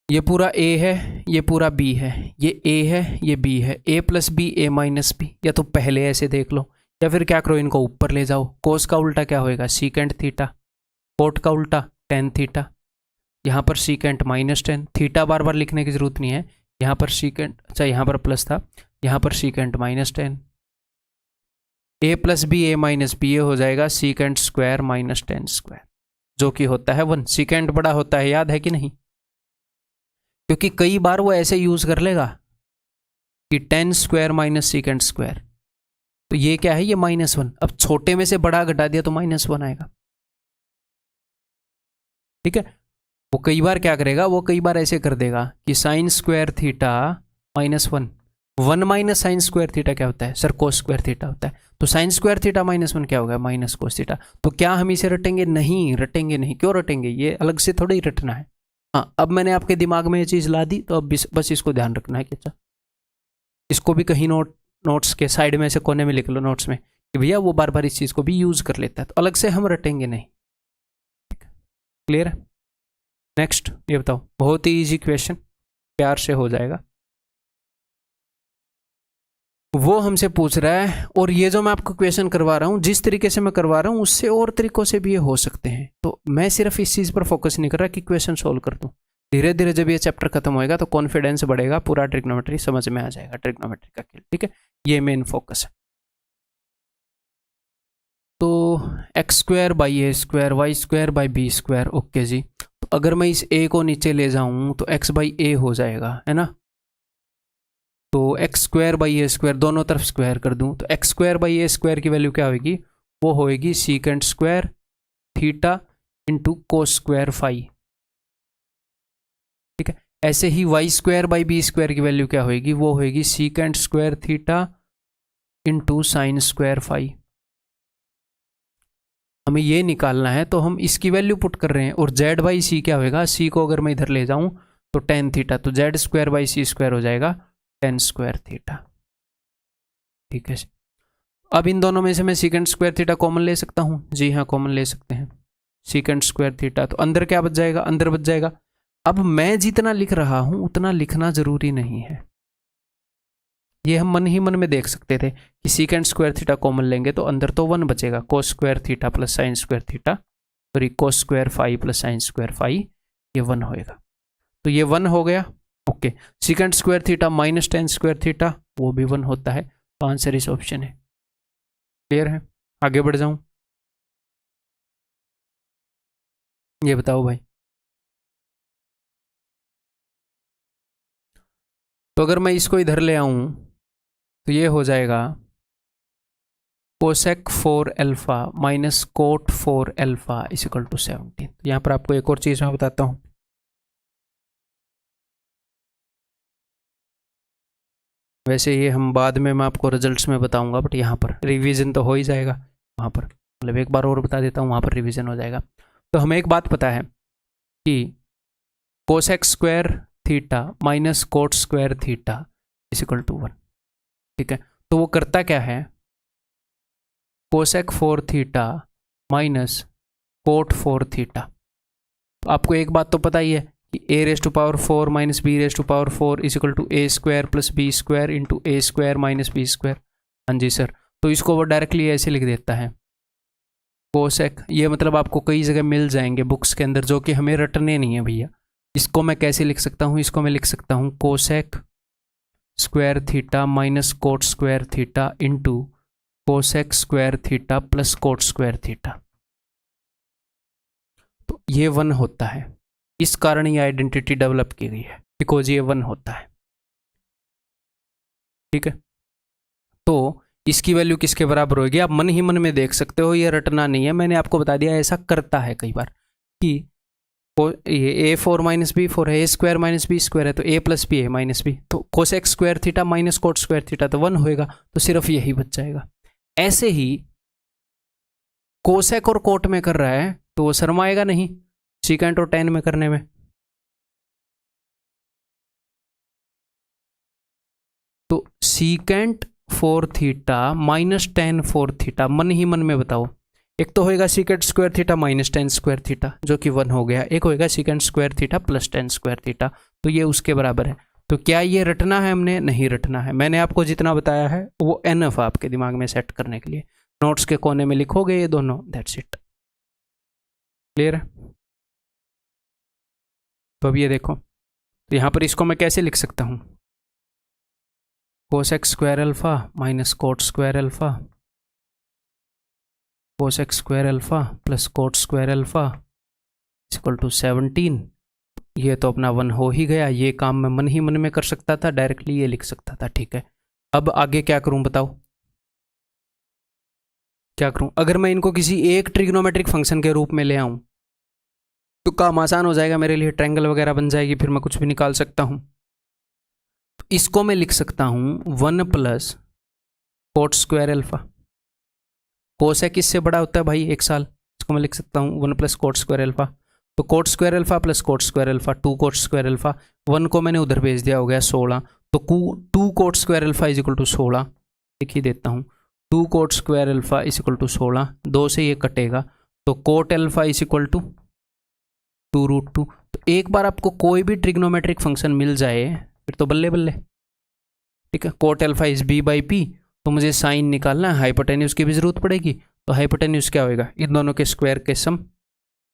ये पूरा a है, ये पूरा b है, ये a है, ये b है, a plus b a minus b, या तो पहले ऐसे देख लो या फिर क्या करो, इनको ऊपर ले जाओ। कोस का उल्टा क्या होएगा? Secant theta. कोट का उल्टा टेन थीटा। यहाँ पर सीकेंट माइनस टेन, थीटा बार बार लिखने की जरूरत नहीं है, यहाँ पर सीकेंट, अच्छा यहाँ पर प्लस था, यहाँ पर secant minus tan. a plus b a minus b, ये हो जाएगा secant square minus tan square, जो कि होता है 1। सीकेंट बड़ा होता है, याद है कि नहीं? क्योंकि कई बार वो ऐसे यूज कर लेगा कि ten square minus secant square, तो ये क्या है? ये -1। अब छोटे में से बड़ा घटा दिया तो -1 आएगा। ठीक है, वो कई बार क्या करेगा, वो कई बार ऐसे कर देगा कि sine square theta -1, 1 minus sign square theta क्या होता है सर? कोस स्क्वायर थीटा होता है। तो साइन स्क्वायर थीटा -1 क्या होगा? Minus cos theta. तो क्या हम इसे रटेंगे? नहीं रटेंगे, नहीं। क्यों रटेंगे? ये अलग से थोड़ा ही रटना है। हाँ, अब मैंने आपके दिमाग में ये चीज़ ला दी, तो अब बस इसको ध्यान रखना है कि अच्छा, इसको भी कहीं नोट्स के साइड में से कोने में लिख लो, नोट्स में, कि भैया वो बार बार इस चीज़ को भी यूज कर लेता है, तो अलग से हम रटेंगे नहीं। क्लियर है? नेक्स्ट, ये बताओ, बहुत ही इजी क्वेश्चन, प्यार से हो जाएगा। वो हमसे पूछ रहा है, और ये जो मैं आपको क्वेश्चन करवा रहा हूँ, जिस तरीके से मैं करवा रहा हूँ, उससे और तरीकों से भी ये हो सकते हैं। तो मैं सिर्फ इस चीज़ पर फोकस नहीं कर रहा कि क्वेश्चन सोल्व कर दूँ। धीरे धीरे जब ये चैप्टर खत्म होएगा तो कॉन्फिडेंस बढ़ेगा, पूरा ट्रिग्नोमेट्री समझ में आ जाएगा, ट्रिग्नोमेट्री का खेल। ठीक है, ये मेन फोकस है। तो X square by A square, Y square by B square, okay जी। तो अगर मैं इस ए को नीचे ले जाऊँ तो एक्स बाई ए हो जाएगा, है ना? तो X square by A square, दोनों तरफ स्क्वायर कर दूं, तो X square by A square की वैल्यू क्या होगी? वो होएगी secant square theta into cos square phi. ठीक है, ऐसे ही Y square by B square की वैल्यू क्या होएगी? वो होएगी secant square theta into sine square phi. हमें ये निकालना है, तो हम इसकी वैल्यू पुट कर रहे हैं। और जेड बाई सी क्या होएगा? सी को अगर मैं इधर ले जाऊं तो टेन थीटा, तो z square by c square हो जाएगा टेन स्क्वायर थीटा। ठीक है, अब इन दोनों में से मैं सीकेंट स्क्वायर थीटा कॉमन ले सकता हूं? जी हाँ, कॉमन ले सकते हैं। सीकेंट स्क्वायर थीटा, तो अंदर क्या बच जाएगा? अंदर बच जाएगा। अब मैं जितना लिख रहा हूं उतना लिखना जरूरी नहीं है, ये हम मन ही मन में देख सकते थे कि सीकेंट स्क्वायर थीटा कॉमन लेंगे तो अंदर तो 1 बचेगा, cos square theta plus sine square theta, sorry cos square phi plus sine square phi, ये 1 होएगा। तो ये 1 हो गया। Okay, secant square theta minus tan square theta, वो भी 1 होता है। तो आंसर इस ऑप्शन है। क्लियर है? आगे बढ़ जाऊं, ये बताओ भाई। तो अगर मैं इसको इधर ले आऊं तो ये हो जाएगा cosec 4 alpha minus cot 4 alpha is equal to 17। तो यहाँ पर आपको एक और चीज़ मैं बताता हूँ। वैसे ये हम बाद में मैं आपको रिजल्ट्स में बताऊंगा, बट यहाँ पर रिवीजन तो हो ही जाएगा। वहाँ पर मतलब एक बार और बता देता हूँ, वहाँ पर रिवीजन हो जाएगा। तो हमें एक बात पता है कि cosec square theta minus cot square theta is equal to 1। ठीक है, तो वो करता क्या है? Cosec 4 theta minus cot 4 theta. तो आपको एक बात तो पता ही है कि a raise to power 4 minus b raise to power 4 is equal to a square plus B square into A square minus b square. हाँ जी सर, तो इसको वो डायरेक्टली ऐसे लिख देता है कोसेक, ये मतलब आपको कई जगह मिल जाएंगे बुक्स के अंदर, जो कि हमें रटने नहीं है भैया। इसको मैं कैसे लिख सकता हूँ? इसको मैं लिख सकता हूँ cosec square theta minus cot square theta into cosec square theta plus cot square theta. तो ये 1 होता है, इस कारण ये आइडेंटिटी डेवलप की गई है, बिकॉज ये 1 होता है। ठीक है, तो इसकी वैल्यू किसके बराबर होगी? आप मन ही मन में देख सकते हो, ये रटना नहीं है। मैंने आपको बता दिया ऐसा करता है कई बार कि ये a four minus b four है, a square minus b square है, तो a प्लस बी है माइनस बी, तो cosec square theta minus cot square theta तो 1 होएगा, तो सिर्फ यही बच जाएगा। ऐसे ही कोसेक और कोट में कर रहा है तो वो शर्माएगा नहीं सीकेंट और टेन में करने में। तो secant four theta minus ten four theta, मन ही मन में बताओ, एक तो होएगा secant square theta minus tan square theta जो कि 1 हो गया, एक होएगा secant square theta plus ten square theta, तो ये उसके बराबर है। तो क्या ये रटना है? हमने नहीं रटना है, मैंने आपको जितना बताया है वो एनफ आपके दिमाग में सेट करने के लिए। नोट्स के कोने में लिखोगे ये दोनों, दैट्स इट। क्लियर है? तो अब ये देखो, तो यहाँ पर इसको मैं कैसे लिख सकता हूँ, cosec square alpha minus cot square alpha, cosec square alpha plus cot square alpha equal to 17। ये तो अपना 1 हो ही गया, ये काम मैं मन ही मन में कर सकता था, डायरेक्टली ये लिख सकता था। ठीक है, अब आगे क्या करूं बताओ, क्या करूं? अगर मैं इनको किसी एक ट्रिग्नोमेट्रिक फंक्शन के रूप में ले आऊं तो काम आसान हो जाएगा मेरे लिए, ट्रायंगल वगैरह बन जाएगी, फिर मैं कुछ भी निकाल सकता हूं। तो इसको मैं लिख सकता हूं 1 plus cot square alpha, cosec इससे बड़ा होता है भाई 1 साल, इसको मैं लिख सकता हूँ 1 प्लस कोट स्क्वायर अल्फा। तो coat square alpha plus cot square alpha 2 cot square alpha, 1 को मैंने उधर भेज दिया, हो गया 16। तो 2 cot square alpha is equal to 16, लिख ही देता हूँ 2 cot square alpha is equal to 16, 2 से ये कटेगा, तो cot alpha is equal to 2√2। तो एक बार आपको कोई भी ट्रिग्नोमेट्रिक फंक्शन मिल जाए फिर तो बल्ले बल्ले। ठीक है, cot alpha is b by p, तो मुझे साइन निकालना है, हाइपोटेन्यूज की भी जरूरत पड़ेगी, तो हाइपोटेन्यूज क्या होएगा, इन दोनों के स्क्वायर के सम,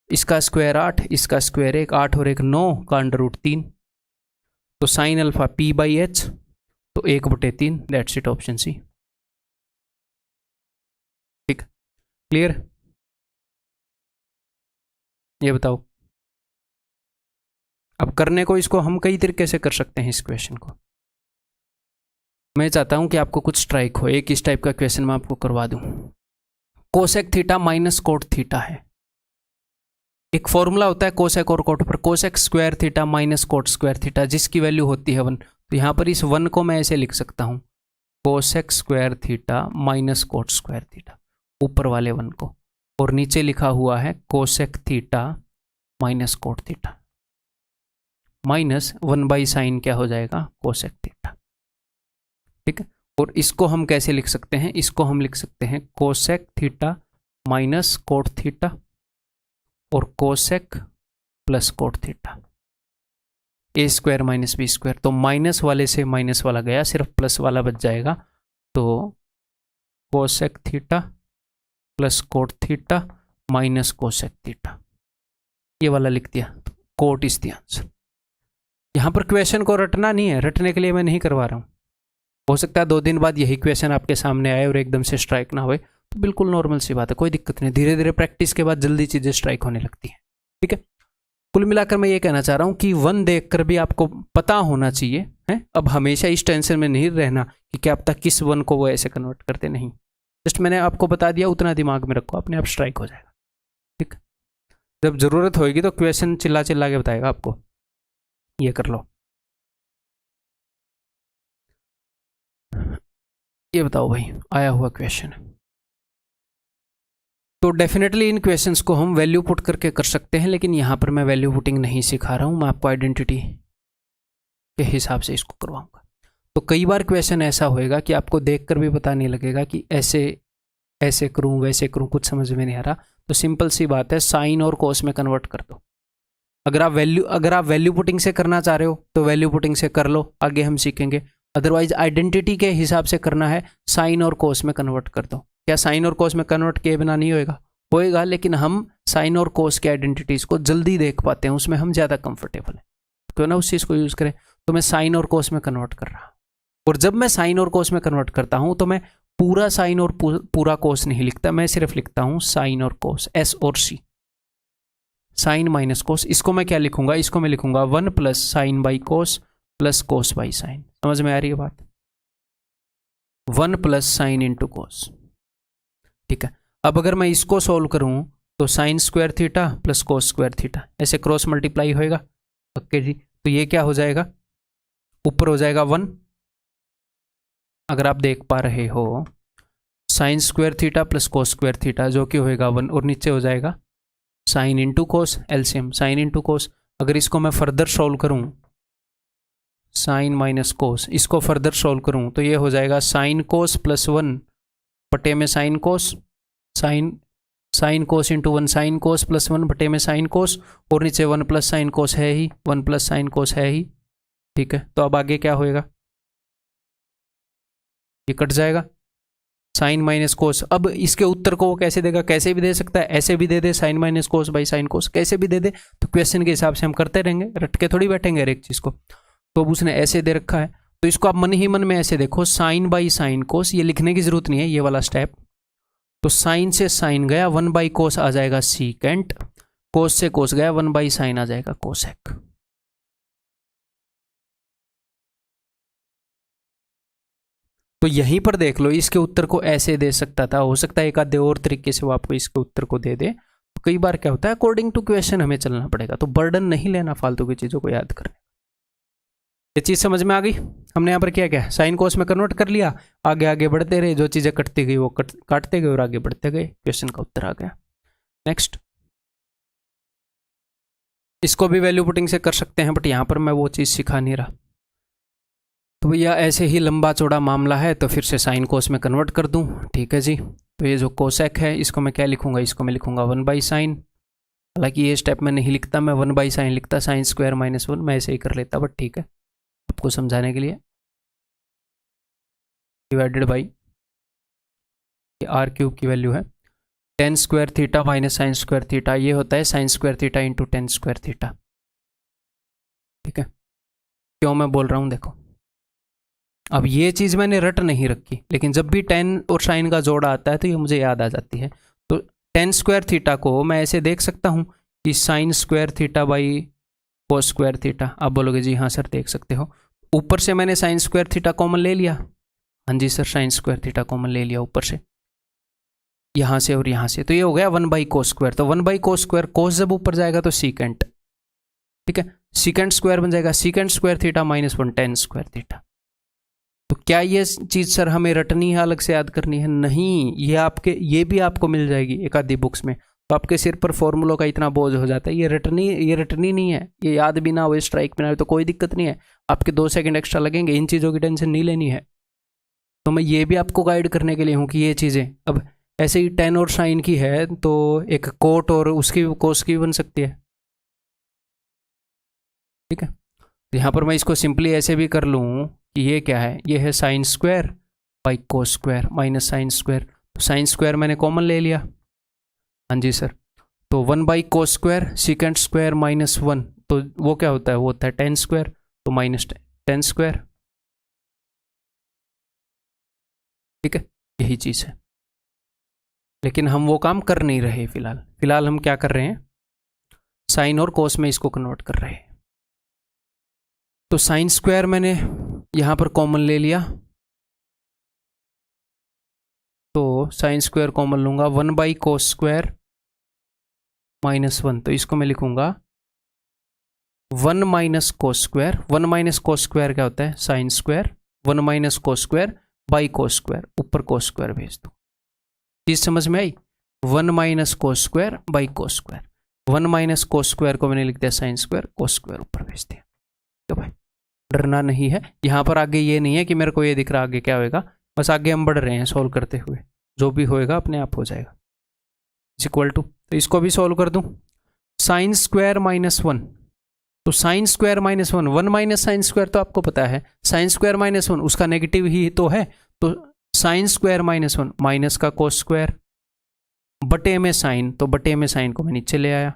इसका स्क्वायर 8, इसका स्क्वायर 1, 8 और 1 9 का अंडर√3, तो sine alpha P by H, तो 1/3, दैट्स इट, ऑप्शन सी। ठीक, क्लियर? ये बताओ, अब करने को इसको हम कई तरीके से कर सकते हैं इस क्वेश्चन को। मैं चाहता हूं कि आपको कुछ स्ट्राइक हो, एक इस टाइप का क्वेश्चन मैं आपको करवा दूं। Cosec theta minus cot theta है, एक फॉर्मूला होता है कोसेक और कोट पर, cosec square theta minus cot square theta, जिसकी वैल्यू होती है 1। तो यहां पर इस 1 को मैं ऐसे लिख सकता हूं, cosec square theta minus cot square theta, ऊपर वाले 1 को, और नीचे लिखा हुआ है cosec theta minus cot theta, minus 1/sin क्या हो जाएगा, कोसेक थीटा। ठीक है, और इसको हम कैसे लिख सकते हैं, इसको हम लिख सकते हैं cosec theta minus cot theta और कोसेक प्लस कोट थीटा, ए स्क्वायर माइनस बी स्क्वायर, तो माइनस वाले से माइनस वाला गया, सिर्फ प्लस वाला बच जाएगा, तो cosec theta plus cot theta minus cosec theta, ये वाला लिख दिया, तो कोट इज द आंसर। यहां पर क्वेश्चन को रटना नहीं है, रटने के लिए मैं नहीं करवा रहा हूं, हो सकता है 2 दिन बाद यही क्वेश्चन आपके सामने आए और एकदम से स्ट्राइक ना हो, तो बिल्कुल नॉर्मल सी बात है, कोई दिक्कत नहीं, धीरे धीरे प्रैक्टिस के बाद जल्दी चीजें स्ट्राइक होने लगती हैं। ठीक है, कुल मिलाकर मैं ये कहना चाह रहा हूं कि 1 देखकर भी आपको पता होना चाहिए है, अब हमेशा इस टेंशन में नहीं रहना कि क्या पता किस 1 को वो ऐसे कन्वर्ट करते, नहीं, जस्ट मैंने आपको बता दिया, उतना दिमाग में रखो, अपने आप स्ट्राइक हो जाएगा। ठीक, जब जरूरत होगी तो क्वेश्चन चिल्ला चिल्ला के बताएगा आपको, ये कर लो। ये बताओ भाई, आया हुआ क्वेश्चन, तो डेफिनेटली इन क्वेश्चंस को हम वैल्यू पुट करके कर सकते हैं, लेकिन यहां पर मैं वैल्यू पुटिंग नहीं सिखा रहा हूं, मैं आपको आइडेंटिटी के हिसाब से इसको करवाऊंगा। तो कई बार क्वेश्चन ऐसा होएगा कि आपको देखकर भी पता नहीं लगेगा कि ऐसे ऐसे करूं वैसे करूं, कुछ समझ में नहीं आ रहा, तो सिंपल सी बात है, साइन और कोस में कन्वर्ट कर दो। अगर आप वैल्यू पुटिंग से करना चाह रहे हो तो वैल्यू पुटिंग से कर लो, आगे हम सीखेंगे, अदरवाइज आइडेंटिटी के हिसाब से करना है, साइन और कोस में कन्वर्ट कर दो। क्या साइन और कोस में कन्वर्ट किए बिना नहीं होएगा, लेकिन हम साइन और कोस की आइडेंटिटीज को जल्दी देख पाते हैं, उसमें हम ज़्यादा कंफर्टेबल हैं, क्यों ना उस चीज़ को यूज़ करें। तो मैं साइन और कोस में कन्वर्ट कर रहा हूँ, और जब मैं साइन और कोस में कन्वर्ट करता हूँ तो मैं पूरा साइन और पूरा कोस नहीं लिखता, मैं सिर्फ लिखता हूँ साइन और कोस, एस और सी, साइन माइनस कोस। इसको मैं क्या लिखूंगा, इसको मैं लिखूंगा 1 plus sign by cos plus cos by sign, समझ में आ रही है बात, 1 प्लस साइन इंटू कोस। ठीक है, अब अगर मैं इसको सोल्व करूं तो sine square theta plus cos square theta ऐसे क्रॉस मल्टीप्लाई होएगा। ओके जी, तो ये क्या हो जाएगा, ऊपर हो जाएगा 1, अगर आप देख पा रहे हो, sign square theta plus cos square theta जो कि होएगा 1, और नीचे हो जाएगा साइन इंटू कोस, एलसीएम साइन इंटू कोस। अगर इसको मैं फर्दर सोल्व करूं, साइन माइनस कोस, इसको फर्दर सोल्व करूं तो ये हो जाएगा साइन कोस प्लस 1 बटे में sine cos, sine cos into 1 sine cos plus 1 बटे में साइन कोस, और नीचे 1 प्लस साइन कोस है ही, 1 प्लस साइन कोस है ही। ठीक है, तो अब आगे क्या होएगा, ये कट जाएगा, साइन माइनस कोस। अब इसके उत्तर को वो कैसे देगा, कैसे भी दे सकता है, ऐसे भी दे दे sine minus cos by sine cos, कैसे भी दे दे, तो क्वेश्चन के हिसाब से हम करते रहेंगे, रट के थोड़ी बैठेंगे हर एक चीज को। तो अब उसने ऐसे दे रखा है, तो इसको आप मन ही मन में ऐसे देखो, साइन बाई साइन कोस, ये लिखने की जरूरत नहीं है ये वाला स्टेप। तो साइन से साइन गया, 1 बाई कोस आ जाएगा सीकेंट, कोस से कोस गया, 1 बाई साइन आ जाएगा कोसेक। तो यहीं पर देख लो, इसके उत्तर को ऐसे दे सकता था, हो सकता है एक आधे और तरीके से वो आपको इसके उत्तर को दे दे। तो कई बार क्या होता है, अकॉर्डिंग टू क्वेश्चन हमें चलना पड़ेगा, तो बर्डन नहीं लेना फालतू की चीजों को याद करने। ये चीज समझ में आ गई, हमने यहाँ पर क्या क्या साइन कोस में कन्वर्ट कर लिया, आगे आगे बढ़ते रहे, जो चीजें कटती गई वो काटते गए और आगे बढ़ते गए, क्वेश्चन का उत्तर आ गया। नेक्स्ट, इसको भी वैल्यू पुटिंग से कर सकते हैं, बट यहाँ पर मैं वो चीज सिखा नहीं रहा। तो भैया ऐसे ही लंबा चौड़ा मामला है, तो फिर से साइन कोस में कन्वर्ट कर दूं। ठीक है जी, तो ये जो कोसेक है इसको मैं क्या लिखूंगा, इसको मैं लिखूंगा 1 बाई साइन, हालांकि ये स्टेप मैं नहीं लिखता, मैं 1 बाई साइन लिखता, साइन स्क्वायर माइनस 1 मैं ऐसे ही कर लेता, बट ठीक है आपको समझाने के लिए, डिवाइडेड बाई ये आर क्यूब की वैल्यू है ten square theta minus sign square theta, ये होता है sine square theta into tan square theta. ठीक है, क्यों मैं बोल रहा हूँ देखो, अब ये चीज़ मैंने रट नहीं रखी, लेकिन जब भी टेन और साइन का जोड़ा आता है तो ये मुझे याद आ जाती है। तो टेन स्क्वायर थीटा को मैं ऐसे देख सकता हूँ कि sine square theta by cos square theta. आप बोलोगे जी हाँ सर देख सकते हो, ऊपर से मैंने साइन स्क्वायर थीटा कॉमन ले लिया, हाँ जी sir sine square theta common ले लिया ऊपर से, यहाँ से और यहाँ से, तो ये हो गया 1 बाई कोस स्क्वायर। तो 1 बाई कोस स्क्वायर, कोस जब ऊपर जाएगा तो सीकेंट, ठीक है, सीकेंट स्क्वायर बन जाएगा secant square theta minus 1 ten square theta. तो क्या ये चीज़ सर हमें रटनी है, अलग से याद करनी है? नहीं, ये भी आपको मिल जाएगी एक आधी बुक्स में। तो आपके सिर पर फॉर्मूलों का इतना बोझ हो जाता है, ये रटनी नहीं है, ये याद भी ना हो, स्ट्राइक भी ना हो तो कोई दिक्कत नहीं है, आपके 2 सेकंड एक्स्ट्रा लगेंगे, इन चीज़ों की टेंशन नहीं लेनी है। तो मैं ये भी आपको गाइड करने के लिए हूँ कि ये चीज़ें, अब ऐसे ही टेन और साइन की है तो एक कोट और उसकी कोस की भी बन सकती है। ठीक है, तो यहाँ पर मैं इसको सिंपली ऐसे भी कर लूँ कि ये क्या है, ये है sine square by cos square minus sine square, तो साइन स्क्वायर मैंने कॉमन ले लिया, हाँ जी सर, तो 1 by cos square secant square minus 1, तो वो क्या होता है, वो होता है टेन स्क्वायर, तो माइनस टेन स्क्वायर। ठीक है, यही चीज़ है, लेकिन हम वो काम कर नहीं रहे फिलहाल हम क्या कर रहे हैं, साइन और कोस में इसको कन्वर्ट कर रहे हैं। तो साइन स्क्वायर मैंने यहाँ पर कॉमन ले लिया, तो साइन स्क्वायर कॉमन लूंगा, 1 बाई कोस स्क्वायर माइनस 1, तो इसको मैं लिखूंगा 1 minus cos square, 1 minus cos square क्या होता है sine square, 1 minus cos square by cos square, ऊपर कोस स्क्वायर भेज दो। चीज समझ में आई, 1 minus cos square by cos square, 1 minus cos square को मैंने लिख दिया साइन स्क्वायर, कोस स्क्वायर ऊपर भेज दिया। तो भाई डरना नहीं है, यहाँ पर आगे ये नहीं है कि मेरे को ये दिख रहा आगे क्या होएगा, बस आगे हम बढ़ रहे हैं सोल्व करते हुए, जो भी होएगा अपने आप हो जाएगा। इक्वल टू, तो इसको भी सोल्व कर दूं, साइन स्क्वायर माइनस 1, तो sine square minus 1, 1 minus sine square तो आपको पता है, साइन स्क्वायर माइनस 1 उसका नेगेटिव ही तो है, तो साइन स्क्वायर माइनस 1 माइनस का कोस स्क्वायर बटे में साइन, तो बटे में साइन को मैं नीचे ले आया,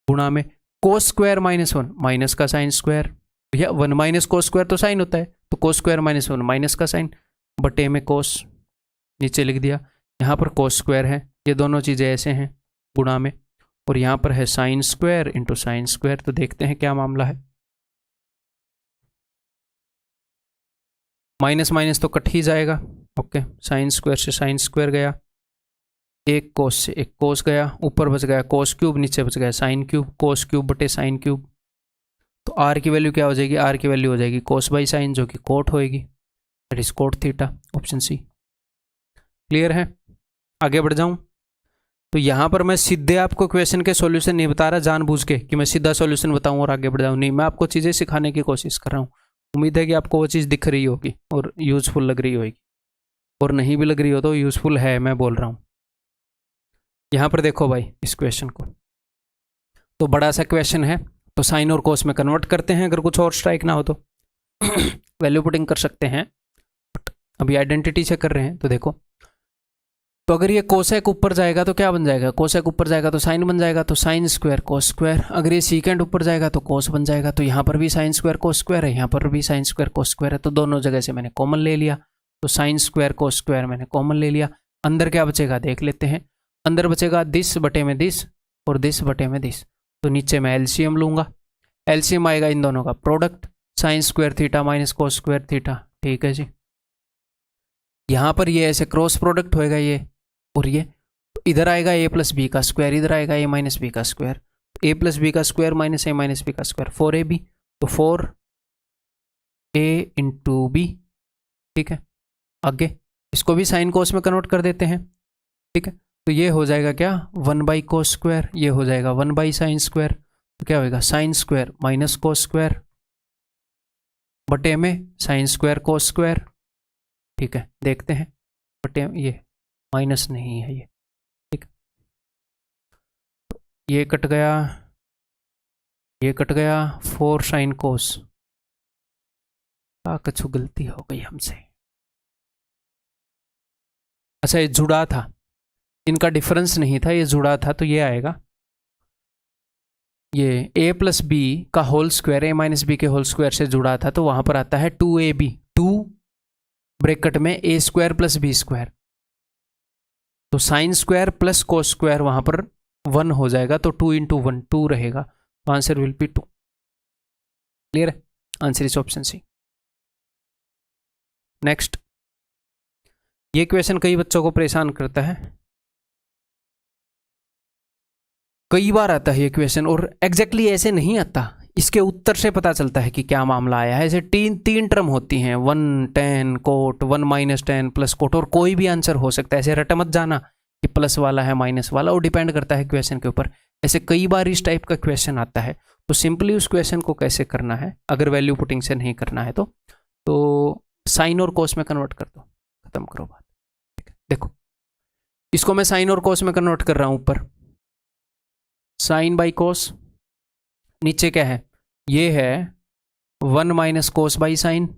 गुणा में कोस स्क्वायर माइनस 1 माइनस का साइन स्क्वायर, भैया 1 माइनस कोस स्क्वायर तो साइन होता है, तो कोस स्क्वायर माइनस 1 माइनस का साइन बटे में कोस, नीचे लिख दिया, यहाँ पर कोस स्क्वायर है, ये दोनों चीज़ें ऐसे हैं गुणा में, और यहाँ पर है sine square into sine square. तो देखते हैं क्या मामला है, माइनस माइनस तो कट ही जाएगा, ओके, साइन स्क्वायर से साइन स्क्वायर गया, एक कोस से एक कोस गया, ऊपर बच गया कोस क्यूब, नीचे बच गया साइन क्यूब, कोस क्यूब बटे साइन क्यूब। तो आर की वैल्यू क्या हो जाएगी, आर की वैल्यू हो जाएगी कोस बाई साइन जो कि कोट होएगी, that is cot theta, option c. Clear है? आगे बढ़ जाऊं तो यहां पर मैं सीधे आपको क्वेश्चन के सॉल्यूशन नहीं बता रहा जानबूझ के कि मैं सीधा सॉल्यूशन बताऊं और आगे बढ़ जाऊं, नहीं, मैं आपको चीजें सिखाने की कोशिश कर रहा हूं। उम्मीद है कि आपको वो चीज़ दिख रही होगी और यूजफुल लग रही होगी, और नहीं भी लग रही हो तो यूजफुल है, मैं बोल रहा हूं। यहां पर देखो भाई इस क्वेश्चन को, तो बड़ा सा क्वेश्चन है, तो साइन और कोस में कन्वर्ट करते हैं अगर कुछ और स्ट्राइक ना हो तो। वैल्यू पुटिंग कर सकते हैं, अभी आइडेंटिटी चेक कर रहे हैं। तो देखो, तो अगर ये कोसेक ऊपर जाएगा तो क्या बन जाएगा, कोसेक ऊपर जाएगा तो साइन बन जाएगा, तो साइन स्क्वायर कोस स्क्वायर। अगर ये सीकेंड ऊपर जाएगा तो कोस बन जाएगा, तो यहाँ पर भी साइन स्क्वायर कोस स्क्वायर है, यहाँ पर भी साइन स्क्वायर कोस स्क्वायर है, तो दोनों जगह से मैंने कॉमन ले लिया, तो साइन स्क्वायर कोस स्क्वायर मैंने कॉमन ले लिया। अंदर क्या बचेगा देख लेते हैं, अंदर बचेगा दिस बटे में दिस और दिस बटे में दिस, तो नीचे मैं एलसीएम लूंगा, एलसीएम आएगा इन दोनों का product, sign square theta minus cos square theta. ठीक है जी, यहाँ पर ये ऐसे क्रॉस प्रोडक्ट होएगा ये और ये, तो इधर आएगा ए प्लस बी का स्क्वायर, इधर आएगा ए माइनस बी का स्क्वायर, ए प्लस बी का स्क्वायर माइनस ए माइनस बी का स्क्वायर, 4ab, तो 4a इंटू बी। ठीक है, आगे इसको भी साइन कोस में कन्वर्ट कर देते हैं। ठीक है, तो ये हो जाएगा क्या 1 बाई कोस स्क्वायर, ये हो जाएगा 1 बाई साइन स्क्वायर, तो क्या होएगा sine square minus cos square बटे में साइन स्क्वायर कोस स्क्वायर। ठीक है, देखते हैं बटे, ये माइनस नहीं है ये, ठीक, ये कट गया, ये कट गया, 4 साइन कोस, कुछ गलती हो गई हमसे। अच्छा ये जुड़ा था, इनका डिफरेंस नहीं था, ये जुड़ा था, तो ये आएगा, ये a प्लस बी का whole square a minus b के होल स्क्वायर से जुड़ा था, तो वहां पर आता है 2ab, 2 ब्रैकेट में a square plus B square, तो sine square plus cos square वहां पर 1 हो जाएगा, तो 2 इंटू 1 2 रहेगा, तो आंसर विल बी 2। क्लियर है? Answer is option c. Next, ये क्वेश्चन कई बच्चों को परेशान करता है, कई बार आता है ये क्वेश्चन, और एग्जैक्टली ऐसे नहीं आता, इसके उत्तर से पता चलता है कि क्या मामला आया है। ऐसे तीन टर्म होती हैं, 1 10 कोट, 1 माइनस 10 प्लस कोट, और कोई भी आंसर हो सकता है, ऐसे रट मत जाना कि प्लस वाला है माइनस वाला, और डिपेंड करता है क्वेश्चन के ऊपर। ऐसे कई बार इस टाइप का क्वेश्चन आता है, तो सिंपली उस क्वेश्चन को कैसे करना है, अगर वैल्यू पुटिंग से नहीं करना है तो साइन और कोस में कन्वर्ट कर दो, खत्म करो बात। ठीक है, देखो इसको मैं साइन और कोस में कन्वर्ट कर रहा हूं, ऊपर साइन बाई कोस, नीचे क्या है, ये है 1 माइनस कोस बाई साइन,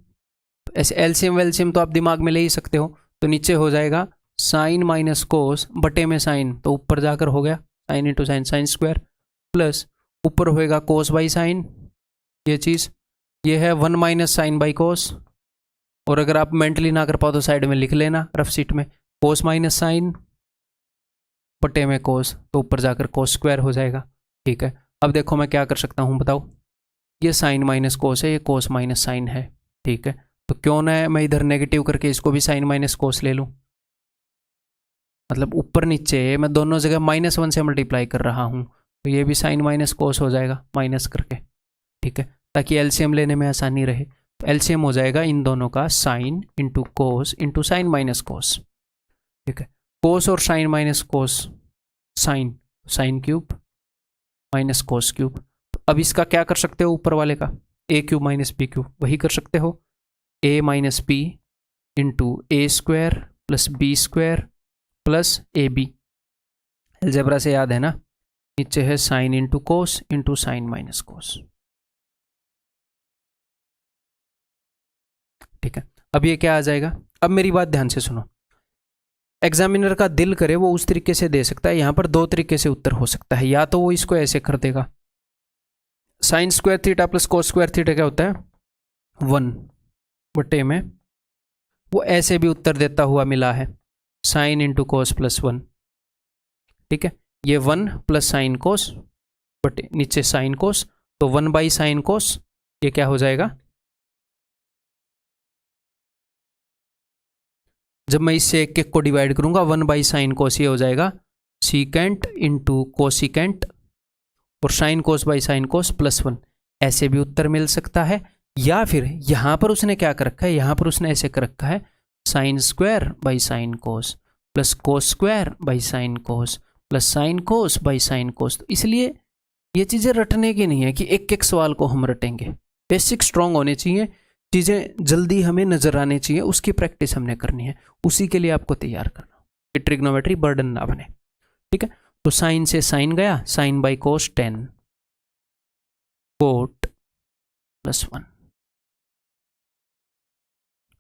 ऐसे एलसीएम वेलसीएम तो आप दिमाग में ले ही सकते हो, तो नीचे हो जाएगा साइन माइनस कोस बटे में साइन, तो ऊपर जाकर हो गया sine into sine, sign square, plus ऊपर होएगा कोस बाई साइन, ये चीज़, ये है 1 माइनस साइन बाई कोस, और अगर आप मेंटली ना कर पाओ तो साइड में लिख लेना रफ सीट में, कोस माइनस साइन बटे में कोस, तो ऊपर जाकर कोस स्क्वायर हो जाएगा। ठीक है, अब देखो मैं क्या कर सकता हूँ बताओ, ये साइन माइनस कोस है, ये कोस माइनस साइन है। ठीक है, तो क्यों ना मैं इधर नेगेटिव करके इसको भी साइन माइनस कोस ले लूँ, मतलब ऊपर नीचे मैं दोनों जगह -1 से मल्टीप्लाई कर रहा हूँ, तो ये भी साइन माइनस कोस हो जाएगा माइनस करके। ठीक है, ताकि एलसीएम लेने में आसानी रहे, तो एलसीएम हो जाएगा इन दोनों का sine into cos into sine minus cos. ठीक है, कोस और sine minus cos, sine sine cube minus cos cube, तो अब इसका क्या कर सकते हो, ऊपर वाले का A cube minus B cube, वही कर सकते हो, A minus B into A square plus B square plus A B, algebra से याद है ना, नीचे है sine into cos into sine minus cos. ठीक है, अब ये क्या आ जाएगा, अब मेरी बात ध्यान से सुनो, एग्जामिनर का दिल करे वो उस तरीके से दे सकता है, यहां पर 2 तरीके से उत्तर हो सकता है, या तो वो इसको ऐसे कर देगा, sign square theta plus cos square theta क्या होता है 1 बटे में, वो ऐसे भी उत्तर देता हुआ मिला है, साइन इंटू कोस प्लस 1। ठीक है, ये 1 प्लस साइन कोस बटे नीचे साइन कोस, तो 1 बाई साइन कोस, ये क्या हो जाएगा, जब मैं इससे एक को डिवाइड करूंगा 1/sin cos ये हो जाएगा सीकेंट इंटू कोसिकेंट और साइन कोस बाई साइन कोस +1, ऐसे भी उत्तर मिल सकता है। या फिर यहाँ पर उसने क्या कर रखा है, यहाँ पर उसने ऐसे कर रखा है sine square by sine cos plus cos square by sine cos plus sine cos by sine कोस। तो इसलिए ये चीज़ें रटने की नहीं है कि एक एक सवाल को हम रटेंगे। बेसिक स्ट्रांग होने चाहिए, चीज़ें जल्दी हमें नजर आनी चाहिए, उसकी प्रैक्टिस हमने करनी है, उसी के लिए आपको तैयार करना कि ट्रिग्नोमेट्री बर्डन ना बने। ठीक है, तो साइन से साइन गया, sine by cos 10 cot +1।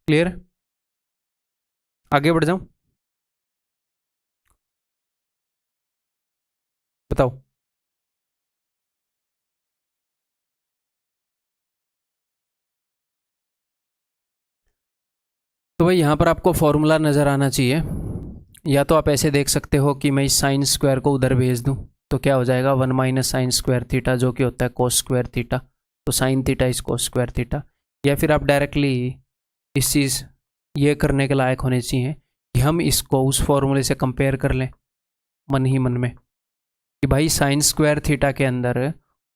Clear? आगे बढ़ जाऊं, बताओ। तो भाई यहाँ पर आपको फॉर्मूला नज़र आना चाहिए, या तो आप ऐसे देख सकते हो कि मैं इस साइन स्क्वायर को उधर भेज दूँ तो क्या हो जाएगा 1 - साइन स्क्वायर थीटा, जो कि होता है कोस स्क्वायर थीटा, तो साइन थीटा इस कोस स्क्वायर थीटा। या फिर आप डायरेक्टली इस चीज़ ये करने के लायक होने चाहिए कि हम इसको उस फॉर्मूले से कंपेयर कर लें मन ही मन में कि भाई साइन स्क्वायर थीटा के अंदर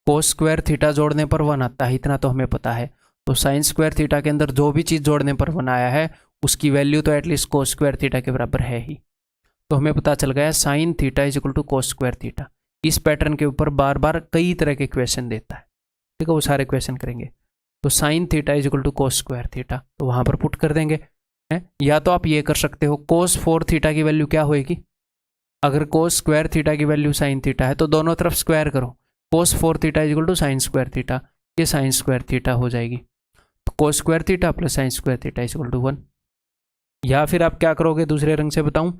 कोस स्क्वायर थीटा जोड़ने पर 1 आता है, इतना तो हमें पता है। तो साइन स्क्वायर थीटा के अंदर जो भी चीज़ जोड़ने पर 1 आया है उसकी वैल्यू तो एटलीस्ट कोस स्क्वायर थीटा के बराबर है ही। तो हमें पता चल गया sine theta is equal to cos square theta. इस पैटर्न के ऊपर बार बार कई तरह के क्वेश्चन देता है, ठीक है, वो सारे क्वेश्चन करेंगे। तो sine theta is equal to cos square theta, तो वहाँ पर पुट कर देंगे है। या तो आप ये कर सकते हो कोस 4 थीटा की वैल्यू क्या होएगी, अगर कोस स्क्वायर थीटा की वैल्यू साइन थीटा है तो दोनों तरफ स्क्वायर करो, cos 4 theta is equal to sine square theta, ये साइन स्क्वायर थीटा हो जाएगी। तो cos square theta plus sine square theta is equal to 1। या फिर आप क्या करोगे, दूसरे रंग से बताऊं,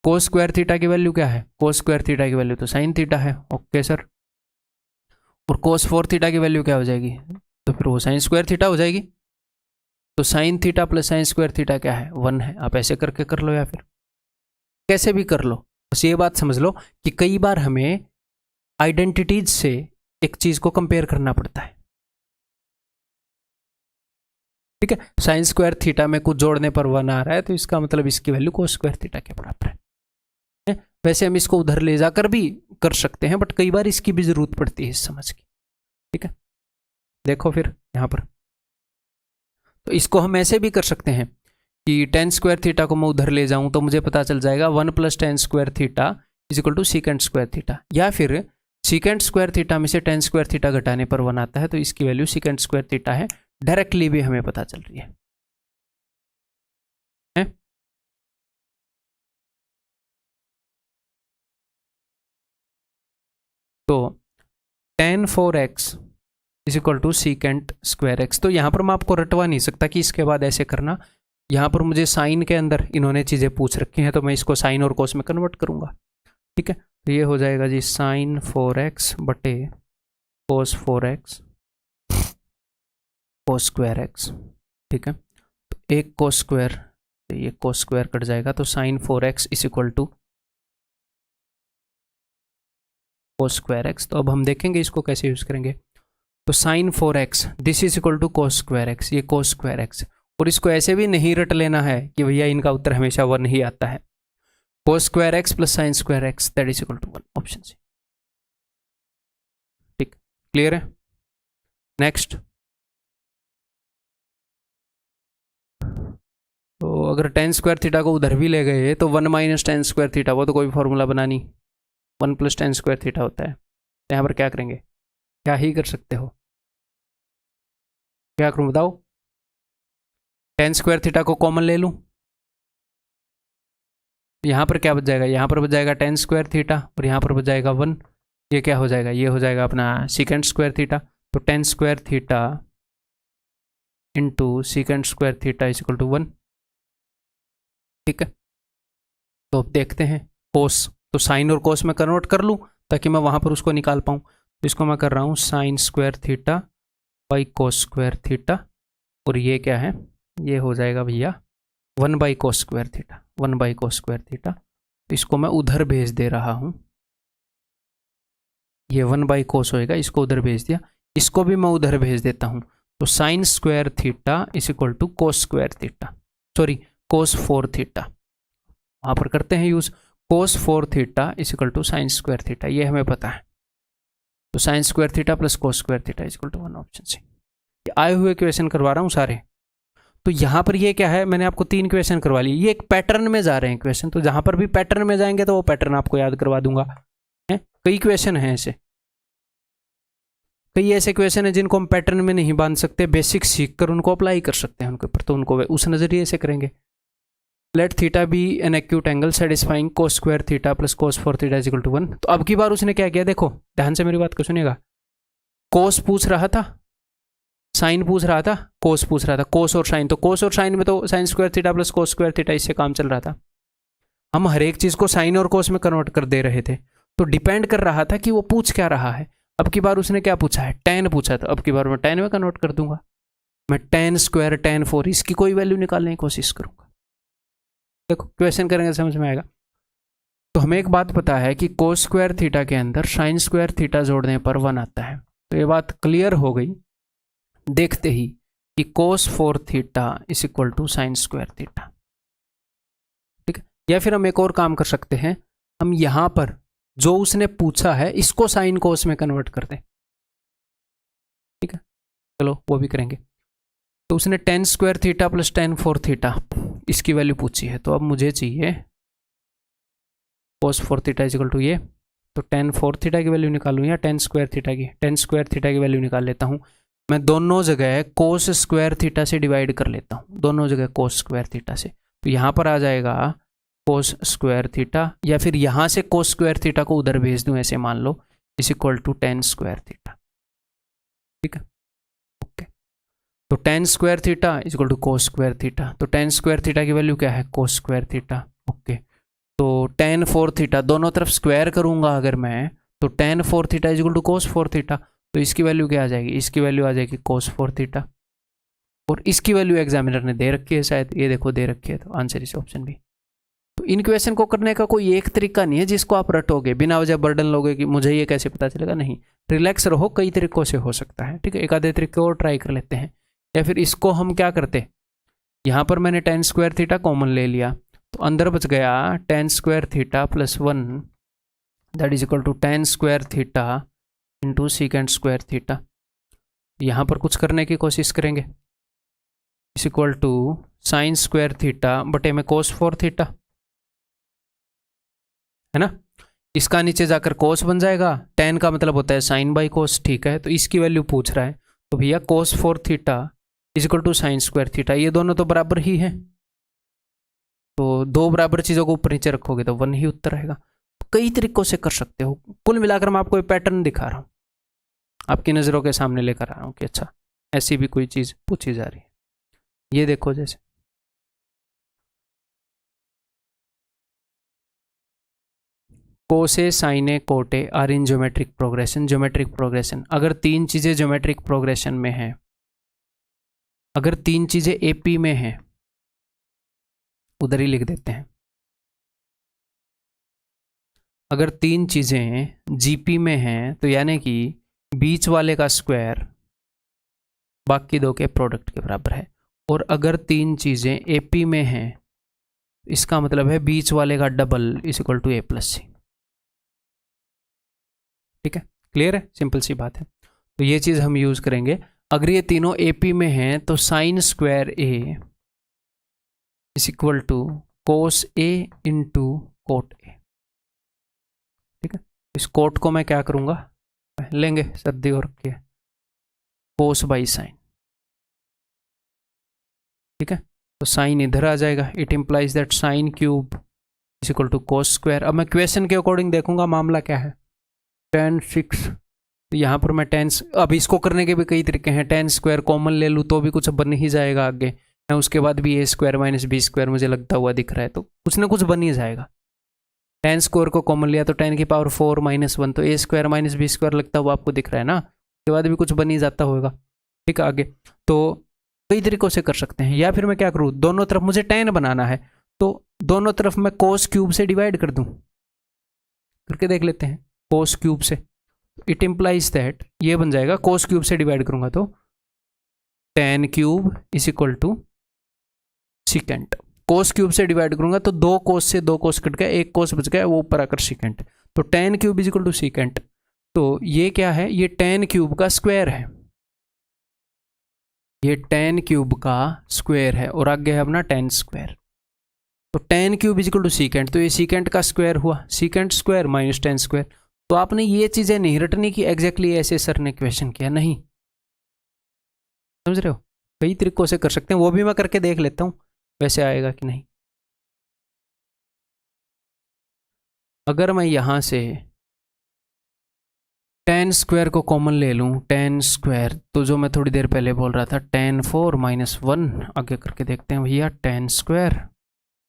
कोस स्क्वायर थीटा की वैल्यू क्या है, कोस स्क्वायर थीटा की वैल्यू तो साइन थीटा है, ओके सर। और कोस 4 थीटा की वैल्यू क्या हो जाएगी, तो फिर वो साइन स्क्वायर थीटा हो जाएगी। तो sine theta plus sine square theta क्या है, 1 है। आप ऐसे करके कर लो या फिर कैसे भी कर लो, बस ये बात समझ लो कि कई बार हमें आइडेंटिटीज से एक चीज को कंपेयर करना पड़ता है। ठीक है, साइन स्क्वायर थीटा में कुछ जोड़ने पर 1 आ रहा है तो इसका मतलब इसकी वैल्यू कोस स्क्वायर थीटा के बराबर है। वैसे हम इसको उधर ले जाकर भी कर सकते हैं, बट कई बार इसकी भी जरूरत पड़ती है इस समझ की। ठीक है, देखो फिर यहाँ पर तो इसको हम ऐसे भी कर सकते हैं कि टेन स्क्वायर थीटा को मैं उधर ले जाऊं तो मुझे पता चल जाएगा 1 + tan square theta is equal to secant square theta. या फिर सीकेंट स्क्वायर थीटा में से टेन स्क्वायर थीटा घटाने पर 1 आता है तो इसकी वैल्यू सीकेंट स्क्वायर थीटा है। डायरेक्टली भी हमें पता चल रही है। तो tan 4x is equal to secant square x. तो यहाँ पर मैं आपको रटवा नहीं सकता कि इसके बाद ऐसे करना, यहाँ पर मुझे साइन के अंदर इन्होंने चीज़ें पूछ रखी हैं तो मैं इसको साइन और कोस में कन्वर्ट करूँगा। ठीक है, तो ये हो जाएगा जी साइन 4x बटे कोस 4x कोस स्क्वायर एक्स। ठीक है, तो एक कोस स्क्वायर, ये कोस स्क्वायर कट जाएगा तो sine 4x is equal to cos square x. तो अब हम देखेंगे इसको कैसे यूज़ करेंगे। तो sine 4x this is equal to cos square x, ये कोस स्क्वायर एक्स। और इसको ऐसे भी नहीं रट लेना है कि भैया इनका उत्तर हमेशा 1 ही आता है। Cos square x plus sine square x that is equal to 1, option सी। ठीक, क्लियर है। नेक्स्ट, तो अगर टेन स्क्वायर थीटा को उधर भी ले गए तो 1 - टेन स्क्वायर थीटा, वो तो कोई फॉर्मूला बना नहीं, 1 + टेन स्क्वायर थीटा होता है। तो यहाँ पर क्या करेंगे, क्या ही कर सकते हो, क्या करूँ बताओ। टेन स्क्वायर थीटा को कॉमन ले लूँ, यहाँ पर क्या बच जाएगा, यहाँ पर बच जाएगा टेन स्क्वायर थीटा और यहाँ पर बच जाएगा 1। ये क्या हो जाएगा, ये हो जाएगा अपना सीकेंट स्क्वायर थीटा। तो tan square theta into secant square theta is equal to 1। ठीक है, तो अब देखते हैं कोस, तो साइन और कोस में कन्वर्ट कर लूँ ताकि मैं वहाँ पर उसको निकाल पाऊँ। तो इसको मैं कर रहा हूँ sign square theta by cos square theta, और ये क्या है, ये हो जाएगा भैया 1 / कोस स्क्वायर थीटा, 1 / कोस स्क्वायर थीटा। तो इसको मैं उधर भेज दे रहा हूँ, ये 1 / कोस होएगा, इसको उधर भेज दिया, इसको भी मैं उधर भेज देता हूँ। तो sine square theta is equal to cos square theta, sorry cos 4 theta. वहाँ पर करते हैं use. Cos 4 theta is equal to sine square theta, ये हमें पता है। तो sine square theta plus cos square theta is equal to 1, option c. ये आए हुए क्वेश्चन करवा रहा हूँ सारे। तो यहाँ पर ये क्या है, मैंने आपको 3 क्वेश्चन करवा लिए, ये एक पैटर्न में जा रहे हैं क्वेश्चन, तो जहाँ पर भी पैटर्न में जाएंगे तो वो पैटर्न आपको याद करवा दूंगा। है कई क्वेश्चन हैं ऐसे, कई ऐसे क्वेश्चन है जिनको हम पैटर्न में नहीं बांध सकते, बेसिक सीख कर उनको अप्लाई कर सकते हैं उनके ऊपर, तो उनको उस नज़रिए से करेंगे। Let theta be an acute angle satisfying cos square theta plus cos 4 theta is equal to 1। तो अब की बार उसने क्या किया, देखो ध्यान से मेरी बात को सुनिएगा। कोस पूछ रहा था, साइन पूछ रहा था, कोस पूछ रहा था, कोस और साइन। तो कोस और साइन में तो sine square theta plus cos square theta इससे काम चल रहा था। हम हर एक चीज़ को साइन और कोस में कन्वर्ट कर दे रहे थे, तो डिपेंड कर रहा था कि वो पूछ क्या रहा है। अब की बार उसने क्या पूछा है, tan पूछा, तो अब की बार मैं tan में कन्वर्ट कर दूंगा। मैं tan स्क्वायर tan 4 इसकी कोई वैल्यू निकालने की कोशिश करूंगा। देखो क्वेश्चन करेंगे समझ में आएगा। तो हमें एक बात पता है कि कोस स्क्वायर थीटा के अंदर साइन स्क्वायर थीटा जोड़ने पर 1 आता है, तो ये बात क्लियर हो गई देखते ही कि cos 4 theta is equal to sine square theta. ठीक है, या फिर हम एक और काम कर सकते हैं, हम यहां पर जो उसने पूछा है इसको साइन कोस में कन्वर्ट कर दें। ठीक है, चलो वो भी करेंगे। तो उसने tan square theta plus tan 4 theta इसकी वैल्यू पूछी है, तो अब मुझे चाहिए कोस 4 थीटा इज इक्वल टू ये। तो tan 4 थीटा की वैल्यू निकालूं या tan स्क्वायर थीटा की, tan स्क्वायर थीटा की वैल्यू निकाल लेता हूं। मैं दोनों जगह कोस स्क्वायर थीटा से डिवाइड कर लेता हूं, दोनों जगह कोस स्क्वायर थीटा से। तो यहां पर आ जाएगा कोस स्क्वायर थीटा, या फिर यहां से कोस स्क्वायर थीटा को उधर भेज दूं ऐसे मान लो, is equal to tan square theta. ठीक है, ओके। तो tan square theta is equal to cos square theta. तो tan स्क्वायर थीटा की वैल्यू क्या है, कोस स्क्वायर थीटा। ओके, तो tan 4 थीटा दोनों तरफ स्क्वायर करूंगा अगर मैं, तो tan 4 theta is equal to cos 4 theta. तो इसकी वैल्यू क्या आ जाएगी, इसकी वैल्यू आ जाएगी कोस 4 थीटा। और इसकी वैल्यू एग्जामिनर ने दे रखी है शायद, ये देखो दे रखी है, तो आंसर इस ऑप्शन बी। तो इन क्वेश्चन को करने का कोई एक तरीका नहीं है जिसको आप रटोगे, बिना वजह बर्डन लोगे कि मुझे ये कैसे पता चलेगा। नहीं, रिलैक्स रहो, कई तरीकों से हो सकता है। ठीक है, एक आधे तरीके और ट्राई कर लेते हैं। या फिर इसको हम क्या करते, यहाँ पर मैंने tan स्क्वायर थीटा कॉमन ले लिया, तो अंदर बच गया tan square theta plus 1 that is equal to tan square theta into secant square theta. यहाँ पर कुछ करने की कोशिश करेंगे, is equal to sine square theta बटे में कोस 4 थीटा, है ना। इसका नीचे जाकर कोस बन जाएगा, tan का मतलब होता है साइन बाई कोस। ठीक है, तो इसकी वैल्यू पूछ रहा है, तो भैया cos 4 theta is equal to sine square theta, ये दोनों तो बराबर ही हैं, तो दो बराबर चीज़ों को ऊपर नीचे रखोगे तो 1 ही उत्तर आएगा। कई तरीकों से कर सकते हो। कुल मिलाकर मैं आपको एक पैटर्न दिखा रहा हूँ, आपकी नज़रों के सामने लेकर आ रहा हूँ कि अच्छा ऐसी भी कोई चीज़ पूछी जा रही है। ये देखो, जैसे कोसे साइने कोटे are in geometric progression. Geometric progression, अगर 3 चीज़ें ज्योमेट्रिक प्रोग्रेशन में हैं, अगर 3 चीज़ें एपी में हैं, उधर ही लिख देते हैं। अगर 3 चीज़ें जीपी में हैं, तो यानी कि बीच वाले का स्क्वायर बाकी दो के प्रोडक्ट के बराबर है। और अगर 3 चीज़ें एपी में हैं, इसका मतलब है बीच वाले का double is equal to A plus C. ठीक है, क्लियर है, सिंपल सी बात है। तो ये चीज़ हम यूज़ करेंगे। अगर ये तीनों एपी में हैं, तो sine square a is equal to cos a into cot a. ठीक है, इस कोट को मैं क्या करूँगा, लेंगे सर्दी हो रखी है, कोस बाई साइन। ठीक है, तो साइन इधर आ जाएगा, it implies that sine cube is equal to cos square. अब मैं क्वेश्चन के अकॉर्डिंग देखूंगा मामला क्या है, tan 6, तो यहाँ पर मैं अब इसको करने के भी कई तरीके हैं। tan स्क्वायर कॉमन ले लूँ तो भी कुछ बन ही जाएगा आगे, मैं उसके बाद भी a square minus b square मुझे लगता हुआ दिख रहा है, तो कुछ ना कुछ बन ही जाएगा। tan स्क्वायर को कॉमन लिया तो tan की पावर 4 माइनस 1, तो a square minus b square लगता हुआ आपको दिख रहा है ना, उसके बाद भी कुछ बन ही जाता होगा। ठीक है, आगे तो कई तरीकों से कर सकते हैं। या फिर मैं क्या करूँ, दोनों तरफ मुझे tan बनाना है, तो दोनों तरफ मैं कोस क्यूब से डिवाइड कर दूँ, करके देख लेते हैं। कोस क्यूब से, इट इम्प्लाइज दैट ये बन जाएगा, कोस क्यूब से डिवाइड करूंगा तो tan cube is equal to secant cos cube से डिवाइड करूंगा तो 2 कोस से 2 कोस कट गया, 1 कोस बच गया, वो ऊपर आकर सीकेंट। तो tan cube is equal to secant. तो ये क्या है, ये tan क्यूब का स्क्वायर है, ये tan क्यूब का स्क्वायर है, और आगे है अपना tan स्क्वायर। तो tan cube is equal to secant, तो ये सीकेंट का स्क्वायर हुआ, secant square minus tan square. तो आपने ये चीजें नहीं रटनी कि एग्जैक्टली ऐसे सर ने क्वेश्चन किया, नहीं, समझ रहे हो, कई तरीकों से कर सकते हैं, वो भी मैं करके देख लेता हूं वैसे आएगा कि नहीं। अगर मैं यहां से tan स्क्वायर को कॉमन ले लूं, tan स्क्वायर, तो जो मैं थोड़ी देर पहले बोल रहा था tan 4 माइनस 1, आगे करके देखते हैं भैया, tan स्क्वायर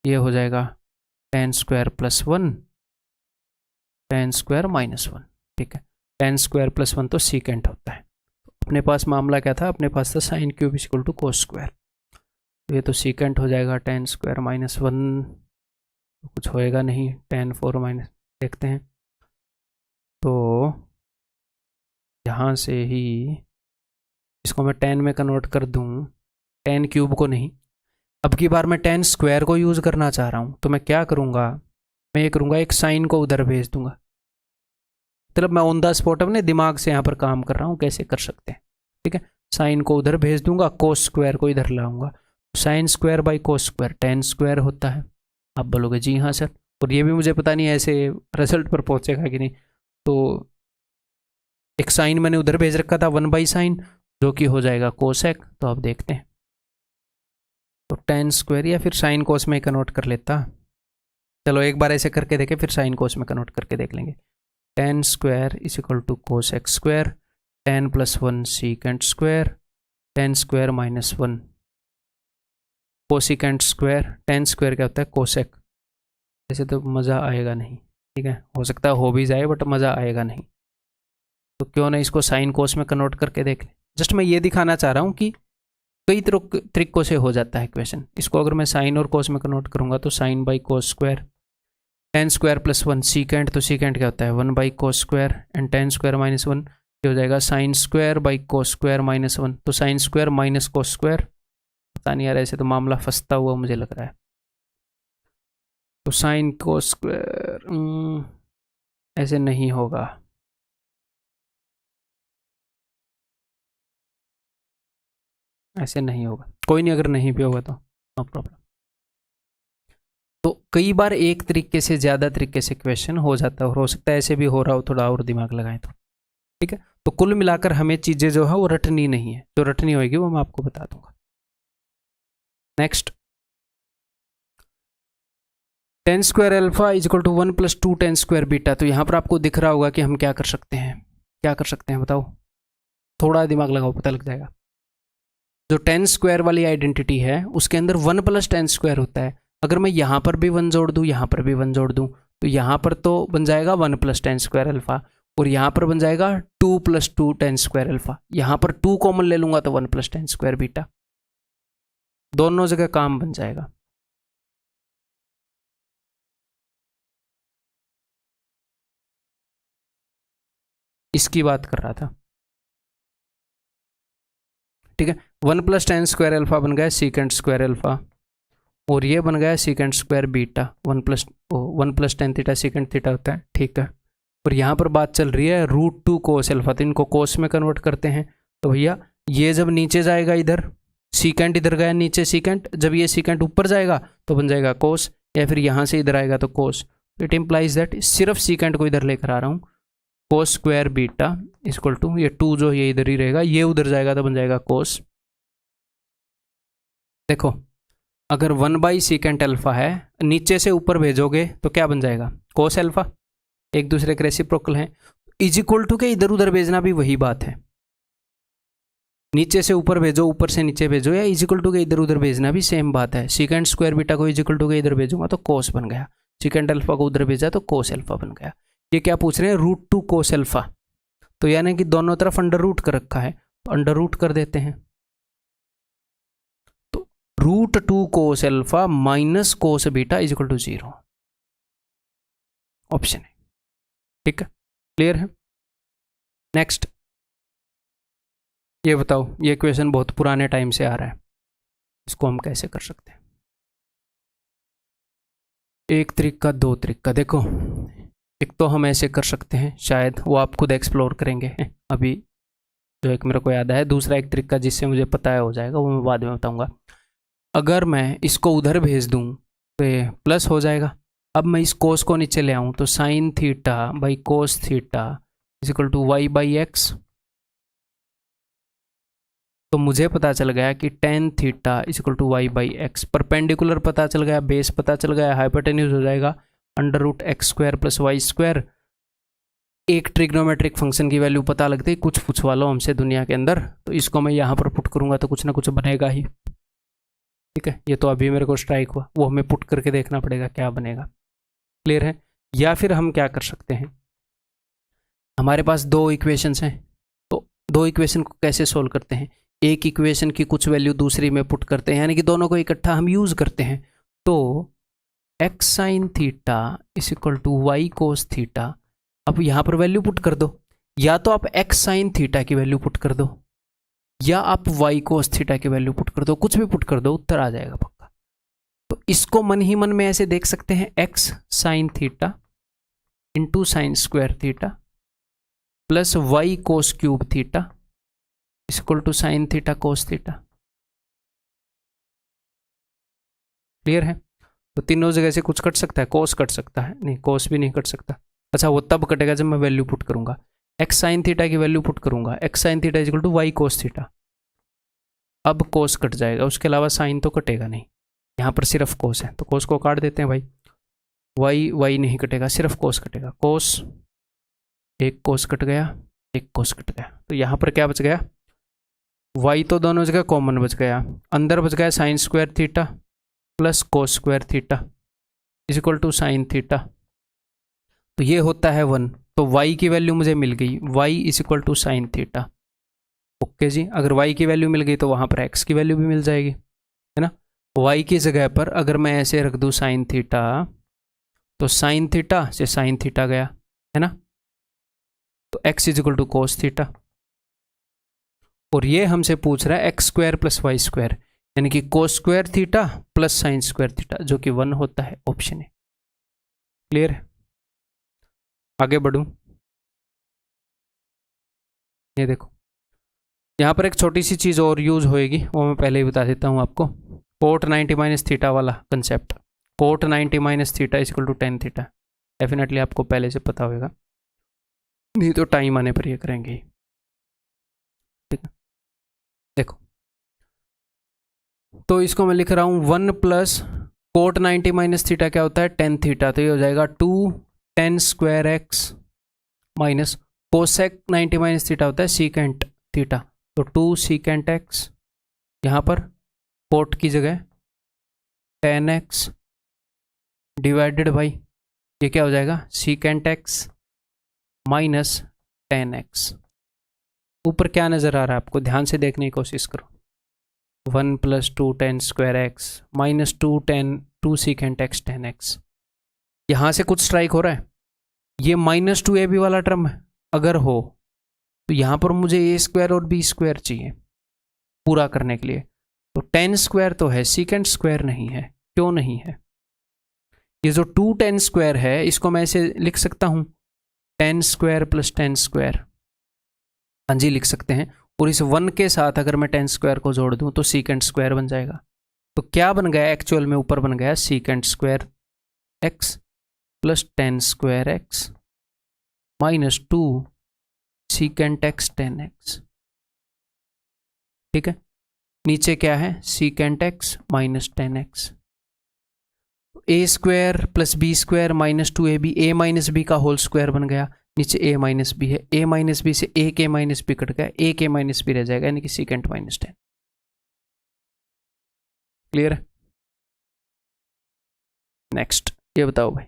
ये हो जाएगा tan square plus 1, tan square minus 1, ठीक है। tan स्क्वायर प्लस 1 तो सीकेंट होता है। अपने पास मामला क्या था, अपने पास था sine cube is equal to cos square, ये तो सीकेंट हो जाएगा tan स्क्वायर माइनस 1, कुछ होएगा नहीं, tan 4 माइनस, देखते हैं। तो यहाँ से ही इसको मैं tan में कन्वर्ट कर दूँ, tan क्यूब को नहीं, अब की बार मैं tan स्क्वायर को यूज़ करना चाह रहा हूँ, तो मैं क्या करूँगा, मैं ये करूँगा एक साइन को उधर भेज दूंगा। मतलब मैं ऑन द स्पॉट अपने दिमाग से यहाँ पर काम कर रहा हूँ, कैसे कर सकते हैं, ठीक है। साइन को उधर भेज दूंगा, कोस स्क्वायर को इधर लाऊंगा, sign square by cos square tan square होता है। आप बोलोगे जी हाँ सर, और ये भी मुझे पता नहीं ऐसे रिजल्ट पर पहुंचेगा कि नहीं। तो एक साइन मैंने उधर भेज रखा था 1 बाई साइन, जो कि हो जाएगा कोसेक। तो आप देखते हैं, तो tan स्क्वायर, या फिर साइन कोस में कन्वर्ट कर लेता, चलो एक बार ऐसे करके देखें, फिर साइन कोस में कन्वर्ट करके देख लेंगे। tan square is equal to cosec square, tan plus 1 secant square, tan square minus 1 cosecant square. tan square क्या होता है, कोसेक। ऐसे तो मज़ा आएगा नहीं, ठीक है, हो सकता है हो भी जाए बट मज़ा आएगा नहीं, तो क्यों ना इसको साइन कोस में कन्वर्ट करके देख लें। जस्ट मैं ये दिखाना चाह रहा हूँ कि कई तरीकों से हो जाता है क्वेश्चन। इसको अगर मैं साइन और कोस में कन्वर्ट करूँगा तो sine by cos square, tan square plus 1 secant, तो सीकेंट क्या होता है 1 by cos square, and tan square minus 1 ये हो जाएगा sine square by cos square minus 1, तो sine square minus cos square. पता नहीं यार, ऐसे तो मामला फंसता हुआ मुझे लग रहा है। तो साइन कोस स्क्वायर ऐसे नहीं होगा, ऐसे नहीं होगा, कोई नहीं, अगर नहीं भी होगा तो नो प्रॉब्लम। तो कई बार एक तरीके से ज़्यादा तरीके से क्वेश्चन हो जाता है, और हो सकता है ऐसे भी हो रहा हो, थोड़ा और दिमाग लगाएं तो, ठीक है। तो कुल मिलाकर हमें चीज़ें जो है वो रटनी नहीं है, जो रटनी होगी वो मैं आपको बता दूंगा। Next, tan square alpha is equal to 1 plus 2 tan square beta. तो यहाँ पर आपको दिख रहा होगा कि हम क्या कर सकते हैं, क्या कर सकते हैं बताओ, थोड़ा दिमाग लगाओ, पता लग जाएगा। जो tan स्क्वायर वाली आइडेंटिटी है उसके अंदर 1 प्लस tan स्क्वायर होता है। अगर मैं यहाँ पर भी 1 जोड़ दूँ, यहाँ पर भी 1 जोड़ दूँ, तो यहाँ पर तो बन जाएगा 1 प्लस tan स्क्वायर अल्फा, और यहाँ पर बन जाएगा 2 प्लस 2 tan स्क्वायर अल्फा। यहाँ पर 2 कॉमन ले लूंगा तो 1 प्लस tan स्क्वायर बीटा, दोनों जगह काम बन जाएगा। इसकी बात कर रहा था, ठीक है। 1 प्लस tan स्क्वायर अल्फा बन गया सीकेंट स्क्वायर अल्फा, और ये बन गया secant square beta. 1 plus tan theta secant theta होता है, ठीक है। और यहाँ पर बात चल रही है √2 कोस अल्फा, तो इनको कोस में कन्वर्ट करते हैं। तो भैया ये जब नीचे जाएगा, इधर सीकेंट इधर गया नीचे सीकेंट, जब ये सीकेंट ऊपर जाएगा तो बन जाएगा कोस, या फिर यहाँ से इधर आएगा तो कोस। इट इम्प्लाइज दैट सिर्फ सीकेंट को इधर लेकर आ रहा हूँ, cos square beta equal to ये 2 जो ये इधर ही रहेगा, ये उधर जाएगा तो बन जाएगा कोस। देखो अगर 1 बाई सीकेंट अल्फा है, नीचे से ऊपर भेजोगे तो क्या बन जाएगा, कोस अल्फा, एक दूसरे के रेसिप्रोकल हैं। इज इक्वल टू के इधर उधर भेजना भी वही बात है, नीचे से ऊपर भेजो, ऊपर से नीचे भेजो, या इज इक्वल टू के इधर उधर भेजना भी सेम बात है। सीकेंट स्क्वायर बीटा को इज इक्वल टू के इधर भेजूंगा तो कोस बन गया, सीकेंट अल्फा को उधर भेजा तो कोस अल्फा बन गया। ये क्या पूछ रहे हैं, √2 कोस अल्फा, तो यानी कि दोनों तरफ अंडर रूट कर रखा है, तो अंडर रूट कर देते हैं। तो √2 cos alpha minus cos beta is equal to 0, option है, ठीक है, क्लियर है। नेक्स्ट, ये बताओ, ये क्वेश्चन बहुत पुराने टाइम से आ रहा है, इसको हम कैसे कर सकते हैं। एक तरीका, दो तरीका। देखो, एक तो हम ऐसे कर सकते हैं, शायद वो आप खुद एक्सप्लोर करेंगे अभी, जो एक मेरे को याद है। दूसरा एक तरीका जिससे मुझे पता है हो जाएगा, वो मैं बाद में बताऊंगा। अगर मैं इसको उधर भेज दूं तो ये प्लस हो जाएगा। अब मैं इस कोस को नीचे ले आऊं तो sine theta by cos theta is equal to y by x. तो मुझे पता चल गया कि tan theta is equal to y by x. Perpendicular पता चल गया, बेस पता चल गया, हाइपोटेन्यूज हो जाएगा under root x square plus Y square. एक ट्रिग्नोमेट्रिक फंक्शन की वैल्यू पता लगती है, कुछ पूछवा लो हमसे दुनिया के अंदर, तो इसको मैं यहाँ पर पुट करूँगा तो कुछ ना कुछ बनेगा ही। ठीक है, ये तो अभी मेरे को स्ट्राइक हुआ, वो हमें पुट करके देखना पड़ेगा क्या बनेगा। क्लियर है? या फिर हम क्या कर सकते हैं, हमारे पास दो इक्वेशंस हैं, तो दो इक्वेशन को कैसे सोल्व करते हैं, एक इक्वेशन की कुछ वैल्यू दूसरी में पुट करते हैं, यानी कि दोनों को इकट्ठा हम यूज करते हैं। तो x sine theta is equal to y cos theta. अब यहाँ पर वैल्यू पुट कर दो, या तो आप एक्स साइन थीटा की वैल्यू पुट कर दो, या आप वाई कोस थीटा की वैल्यू पुट कर दो, कुछ भी पुट कर दो, उत्तर आ जाएगा पक्का। तो इसको मन ही मन में ऐसे देख सकते हैं, x sine theta into sine square theta plus y cos cube theta is equal to sine theta cos theta. Clear है? तो तीनों जगह से कुछ कट सकता है, कोस कट सकता है, नहीं कोस भी नहीं कट सकता। अच्छा, वो तब कटेगा जब मैं वैल्यू पुट करूंगा, एक्स साइन थीटा की वैल्यू पुट करूंगा, x sine theta is equal to y cos theta. अब कोस कट जाएगा, उसके अलावा साइन तो कटेगा नहीं, यहाँ पर सिर्फ कोस है तो कोस को काट देते हैं भाई। वाई नहीं कटेगा, सिर्फ कोस कटेगा। कोस, एक कोस कट गया, एक कोस कट गया, तो यहाँ पर क्या बच गया, वाई तो दोनों जगह कॉमन बच गया, अंदर बच गया sine square theta plus cos square theta is equal to sine theta. तो ये होता है 1, तो y की वैल्यू मुझे मिल गई, y is equal to sine theta. Okay जी, अगर y की वैल्यू मिल गई तो वहाँ पर x की वैल्यू भी मिल जाएगी, है ना। y की जगह पर अगर मैं ऐसे रख दूँ साइन थीटा, तो साइन थीटा से साइन थीटा गया, है ना, तो x is equal to cos theta. और ये हमसे पूछ रहा है x square plus Y square, यानी कि cos square theta plus sine square theta, जो कि 1 होता है, ऑप्शन है। क्लियर है? आगे बढ़ूं, ये देखो यहाँ पर एक छोटी सी चीज़ और यूज होएगी, वो मैं पहले ही बता देता हूँ आपको। कोट 90 माइनस थीटा वाला concept, cot 90 minus theta is equal to tan theta, definitely आपको पहले से पता होगा, नहीं तो टाइम आने पर ये करेंगे। ठीक है, देखो तो इसको मैं लिख रहा हूँ 1 प्लस कोट 90 माइनस थीटा क्या होता है, टेन थीटा, तो ये हो जाएगा 2 ten square X minus cosec 90 minus theta होता है सीकेंट थीटा, तो 2 सीकेंट एक्स, यहाँ पर कोट की जगह 10x डिवाइडेड बाई ये क्या हो जाएगा, सीकेंट एक्स माइनस 10x। ऊपर क्या नज़र आ रहा है आपको, ध्यान से देखने की कोशिश करो, 1 plus 2 ten square X minus 2 secant X 10x। यहाँ से कुछ स्ट्राइक हो रहा है, ये माइनस 2ab वाला टर्म अगर हो तो यहाँ पर मुझे a स्क्वायर और b स्क्वायर चाहिए पूरा करने के लिए, तो 10 स्क्वायर तो है, सीकेंट स्क्वायर नहीं है। क्यों नहीं है? ये जो 2 10 स्क्वायर है इसको मैं ऐसे लिख सकता हूँ 10 स्क्वायर प्लस 10 स्क्वायर, हाँ जी लिख सकते हैं। और इस 1 के साथ अगर मैं 10 स्क्वायर को जोड़ दूँ तो सीकेंट स्क्वायर बन जाएगा। तो क्या बन गया एक्चुअल में, ऊपर बन गया secant square x plus 10 square X minus 2 secant X 10x। ठीक है, नीचे क्या है, secant X minus 10x, A square plus B square minus 2ab, A minus B का होल स्क्वायर बन गया, नीचे a माइनस बी है, a माइनस बी से a के माइनस बी कट गया, a के माइनस बी रह जाएगा, यानी कि सीकेंट माइनस 10। क्लियर है? नेक्स्ट ये बताओ भाई,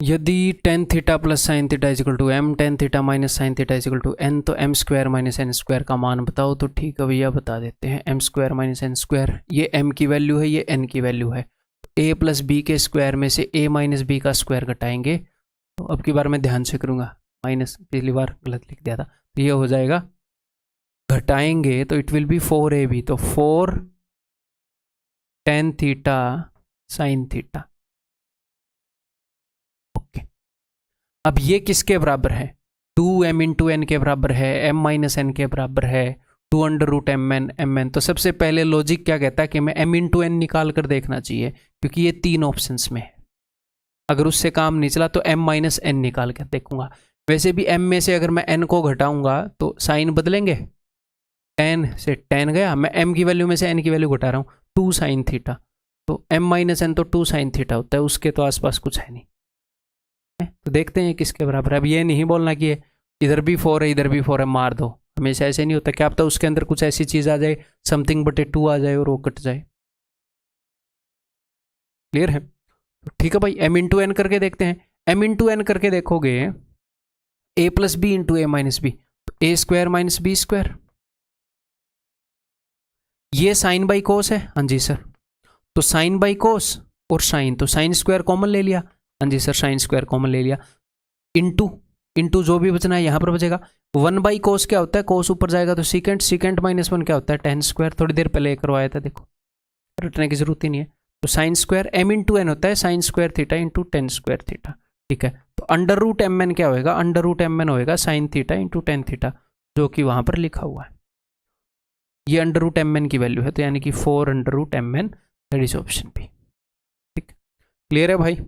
यदि tan theta plus sine theta is equal to M, tan theta minus sine theta is equal to N, तो M square minus N square का मान बताओ। तो ठीक है भैया बता देते हैं, m square minus N square, ये एम की वैल्यू है, ये एन की वैल्यू है, ए प्लस बी के स्क्वायर में से ए माइनस बी का स्क्वायर घटाएंगे, तो अब की बार मैं ध्यान से करूँगा, माइनस पिछली बार गलत लिख दिया था, तो ये हो जाएगा घटाएंगे तो इट विल बी 4ab, तो 4 tan theta sine theta. Okay, अब ये किसके बराबर है? 2m इंटू एन के बराबर है, m माइनस एन के बराबर है, 2 अंडर रूट एम एन। तो सबसे पहले लॉजिक क्या कहता है कि मैं m इंटू एन निकाल कर देखना चाहिए, क्योंकि ये 3 ऑप्शंस में है। अगर उससे काम नहीं चला तो m माइनस एन निकाल कर देखूंगा। वैसे भी m में से अगर मैं n को घटाऊंगा तो साइन बदलेंगे, tan से tan गया, मैं m की वैल्यू में से n की वैल्यू घटा रहा हूँ, 2 साइन थीटा। तो m माइनस एन तो 2 साइन थीटा होता है, उसके तो आसपास कुछ है नहीं। तो देखते हैं किसके बराबर है। अब ये नहीं बोलना कि इधर भी 4 है इधर भी 4 है, मार दो, हमेशा ऐसे नहीं होता। क्या पता उसके अंदर कुछ ऐसी चीज आ जाए, समथिंग बटे 2 आ जाए और वो कट जाए। क्लियर है? ठीक है भाई, m इंटू एन करके देखते हैं। m इंटू एन करके देखोगे a plus b into a minus b, a square minus b square. ये साइन बाई कोस है, हाँ जी सर। तो साइन बाई कोस और साइन, तो साइन स्क्वायर कॉमन ले लिया, हाँ जी सर, साइन स्क्वायर कॉमन ले लिया। इंटू इंटू जो भी बचना है यहाँ पर बचेगा। 1 बाई कोस क्या होता है? कोस ऊपर जाएगा तो सीकेंट, सीकेंट माइनस 1 क्या होता है? Ten square. थोड़ी देर पहले करवाया था, देखो, रटने की जरूरत ही नहीं है। तो sine square m into n होता है sine square theta into tan square theta. ठीक है, तो अंडर रूट एम एन क्या होएगा? अंडर रूट एम एन होएगा sine theta into tan theta, जो कि वहां पर लिखा हुआ है। ये अंडर रूट एम एन की वैल्यू है, तो यानी कि 4 under root m n, that is option B. ठीक, क्लियर है भाई?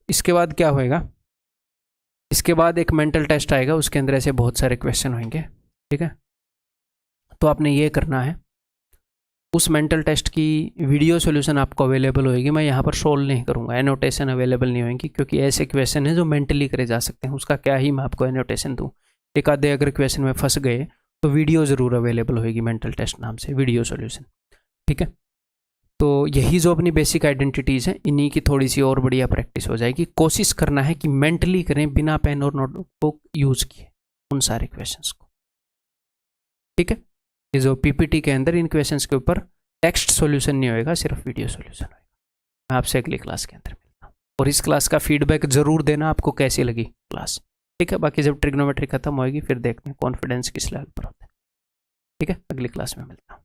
इसके बाद क्या होएगा? इसके बाद एक मेंटल टेस्ट आएगा, उसके अंदर ऐसे बहुत सारे क्वेश्चन होंगे। ठीक है, तो आपने ये करना है, उस मेंटल टेस्ट की वीडियो सॉल्यूशन आपको अवेलेबल होएगी। मैं यहाँ पर सोल्व नहीं करूँगा, एनोटेशन अवेलेबल नहीं होंगी, क्योंकि ऐसे क्वेश्चन हैं जो मेंटली करे जा सकते हैं, उसका क्या ही मैं आपको एनोटेशन दूँ। एक आधे अगर क्वेश्चन में फंस गए तो वीडियो ज़रूर अवेलेबल होएगी, मेंटल टेस्ट नाम से वीडियो सॉल्यूशन। ठीक है, तो यही जो अपनी बेसिक आइडेंटिटीज़ हैं, इन्हीं की थोड़ी सी और बढ़िया प्रैक्टिस हो जाएगी। कोशिश करना है कि मेंटली करें, बिना पेन और नोटबुक यूज़ किए उन सारे क्वेश्चंस को। ठीक है, ये जो पीपीटी के अंदर इन क्वेश्चंस के ऊपर टेक्स्ट सॉल्यूशन नहीं होएगा, सिर्फ वीडियो सॉल्यूशन होएगा। मैं आपसे अगली क्लास के अंदर मिलता हूँ, और इस क्लास का फीडबैक जरूर देना, आपको कैसी लगी क्लास। ठीक है, बाकी जब ट्रिग्नोमेट्री खत्म होएगी फिर देखते हैं कॉन्फिडेंस किस लेवल पर होता है। ठीक है, अगली क्लास में मिलता हूँ।